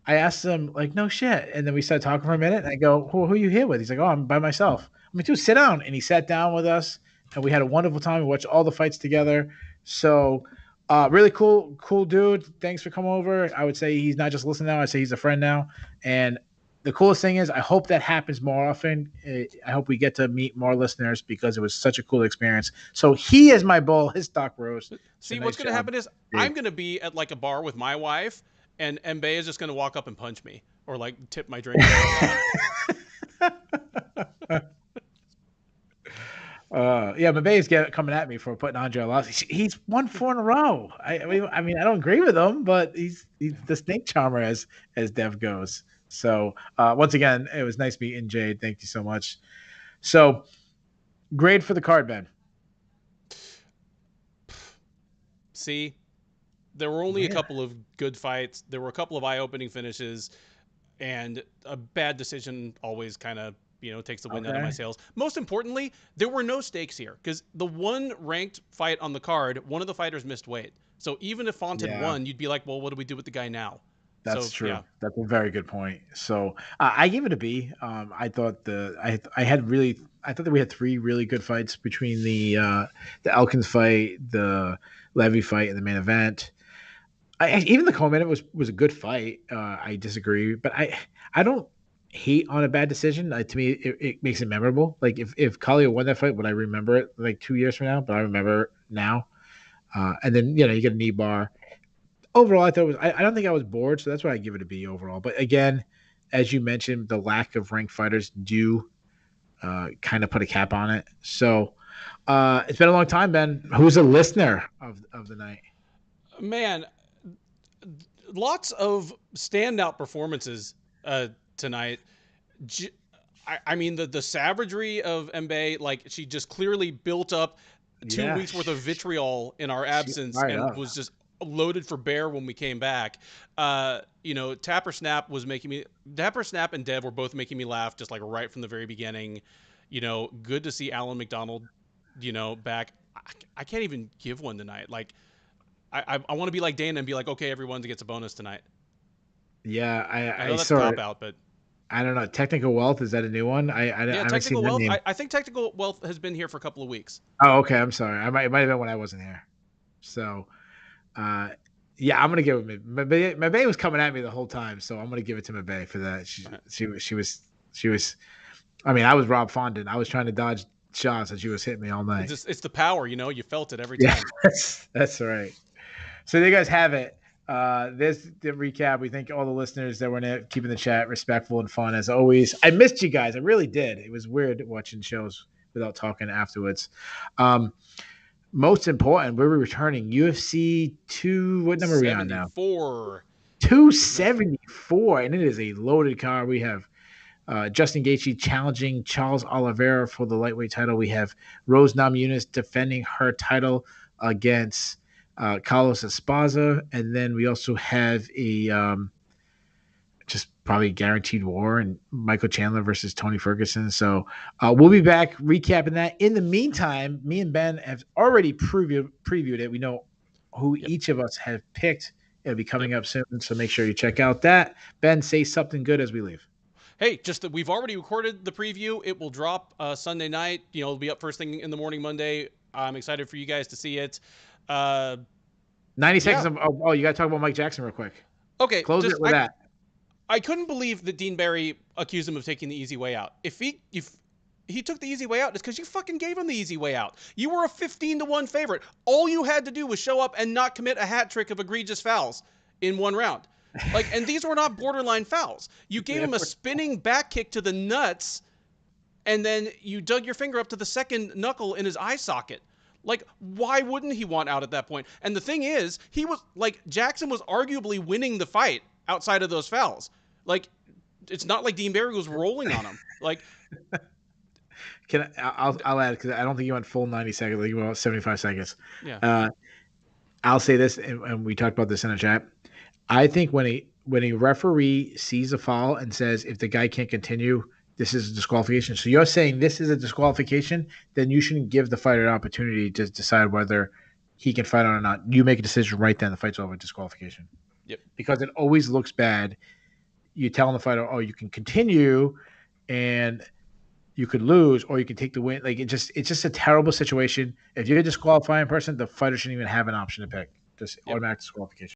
I asked him, like, "No shit." And then we started talking for a minute. And I go, who are you here with? He's like, "Oh, I'm by myself." I'm like, "Dude, sit down." And he sat down with us, and we had a wonderful time. We watched all the fights together. So really cool dude. Thanks for coming over. I would say he's not just listening now. I'd say he's a friend now. And the coolest thing is I hope that happens more often. I hope we get to meet more listeners because it was such a cool experience. So he is my bull. His stock rose. See, what's going to happen is I'm going to be at like a bar with my wife, and Mbe is just going to walk up and punch me or like tip my drink. Yeah, Mbe is coming at me for putting Andre Arlovski. He's won 4 in a row. I mean, I don't agree with him, but he's the snake charmer as Dev goes. So once again, it was nice meeting Jade. Thank you so much. So grade for the card, Ben. See, there were only a couple of good fights. There were a couple of eye-opening finishes, and a bad decision always kind of takes the wind out of my sails. Most importantly, there were no stakes here because the one ranked fight on the card, one of the fighters missed weight. So even if Font had won, you'd be like, well, what do we do with the guy now? That's true. Yeah. That's a very good point. So I gave it a B. I thought I thought that we had 3 really good fights between the Elkins fight, the Levy fight, and the main event. Even the co-main event was a good fight. I disagree, but I don't. hate on a bad decision. To me, it makes it memorable. Like if Collier won that fight, would I remember it like 2 years from now? But I remember it now. And then you get a knee bar. Overall, I thought it was. I don't think I was bored, so that's why I give it a B overall. But again, as you mentioned, the lack of ranked fighters do kind of put a cap on it. So it's been a long time, Ben. Who's a listener of the night? Man, lots of standout performances tonight. I mean, the savagery of Mbaye, like she just clearly built up 2 weeks worth of vitriol in our absence and was just loaded for bear when we came back. Tapper Snap and Dev were both making me laugh just like right from the very beginning. Good to see Alan McDonald, back. I can't even give one tonight. Like, I want to be like Dana and be like, okay, everyone gets a bonus tonight. Yeah, I know that's a cop out, but I don't know. Technical Wealth, is that a new one? Yeah, Technical Wealth. I think Technical Wealth has been here for a couple of weeks. Oh, okay. I'm sorry. It might have been when I wasn't here. So, yeah, I'm gonna give it. Mbaye was coming at me the whole time, so I'm gonna give it to Mbaye for that. She was. I mean, I was Rob Fondon. I was trying to dodge shots, and she was hitting me all night. It's the power, you felt it every time. Yeah, that's right. So there you guys have it. There's the recap. We thank all the listeners that were keeping the chat respectful and fun as always. I missed you guys. I really did. It was weird watching shows without talking afterwards. Most important, we're returning UFC 2. What number are we on now? 274, and it is a loaded card. We have Justin Gaethje challenging Charles Oliveira for the lightweight title. We have Rose Namajunas defending her title against Carlos Esparza, and then we also have a just probably guaranteed war and Michael Chandler versus Tony Ferguson. So we'll be back recapping that. In the meantime, me and Ben have already previewed it. We know who each of us have picked. It'll be coming up soon, so make sure you check out that. Ben, say something good as we leave. Hey, just that we've already recorded the preview. It will drop Sunday night. It'll be up first thing in the morning Monday. I'm excited for you guys to see it. 90 seconds of you got to talk about Mike Jackson real quick. Okay. Close it with that. I couldn't believe that Dean Barry accused him of taking the easy way out. If he took the easy way out, it's because you fucking gave him the easy way out. You were a 15-1 favorite. All you had to do was show up and not commit a hat trick of egregious fouls in one round. And these were not borderline fouls. You gave him a spinning back kick to the nuts, and then you dug your finger up to the second knuckle in his eye socket. Why wouldn't he want out at that point? And the thing is, Jackson was arguably winning the fight outside of those fouls. It's not like Dean Barry was rolling on him. I'll add, because I don't think you went full 90 seconds. Like you went 75 seconds. Yeah. I'll say this, and we talked about this in the chat. I think when a referee sees a foul and says, if the guy can't continue, this is a disqualification. So you're saying this is a disqualification, then you shouldn't give the fighter an opportunity to decide whether he can fight on or not. You make a decision right then. The fight's over. Disqualification. Yep. Because it always looks bad. You tell the fighter, oh, you can continue, and you could lose, or you can take the win. It's just a terrible situation. If you're a disqualifying person, the fighter shouldn't even have an option to pick. Just automatic disqualification.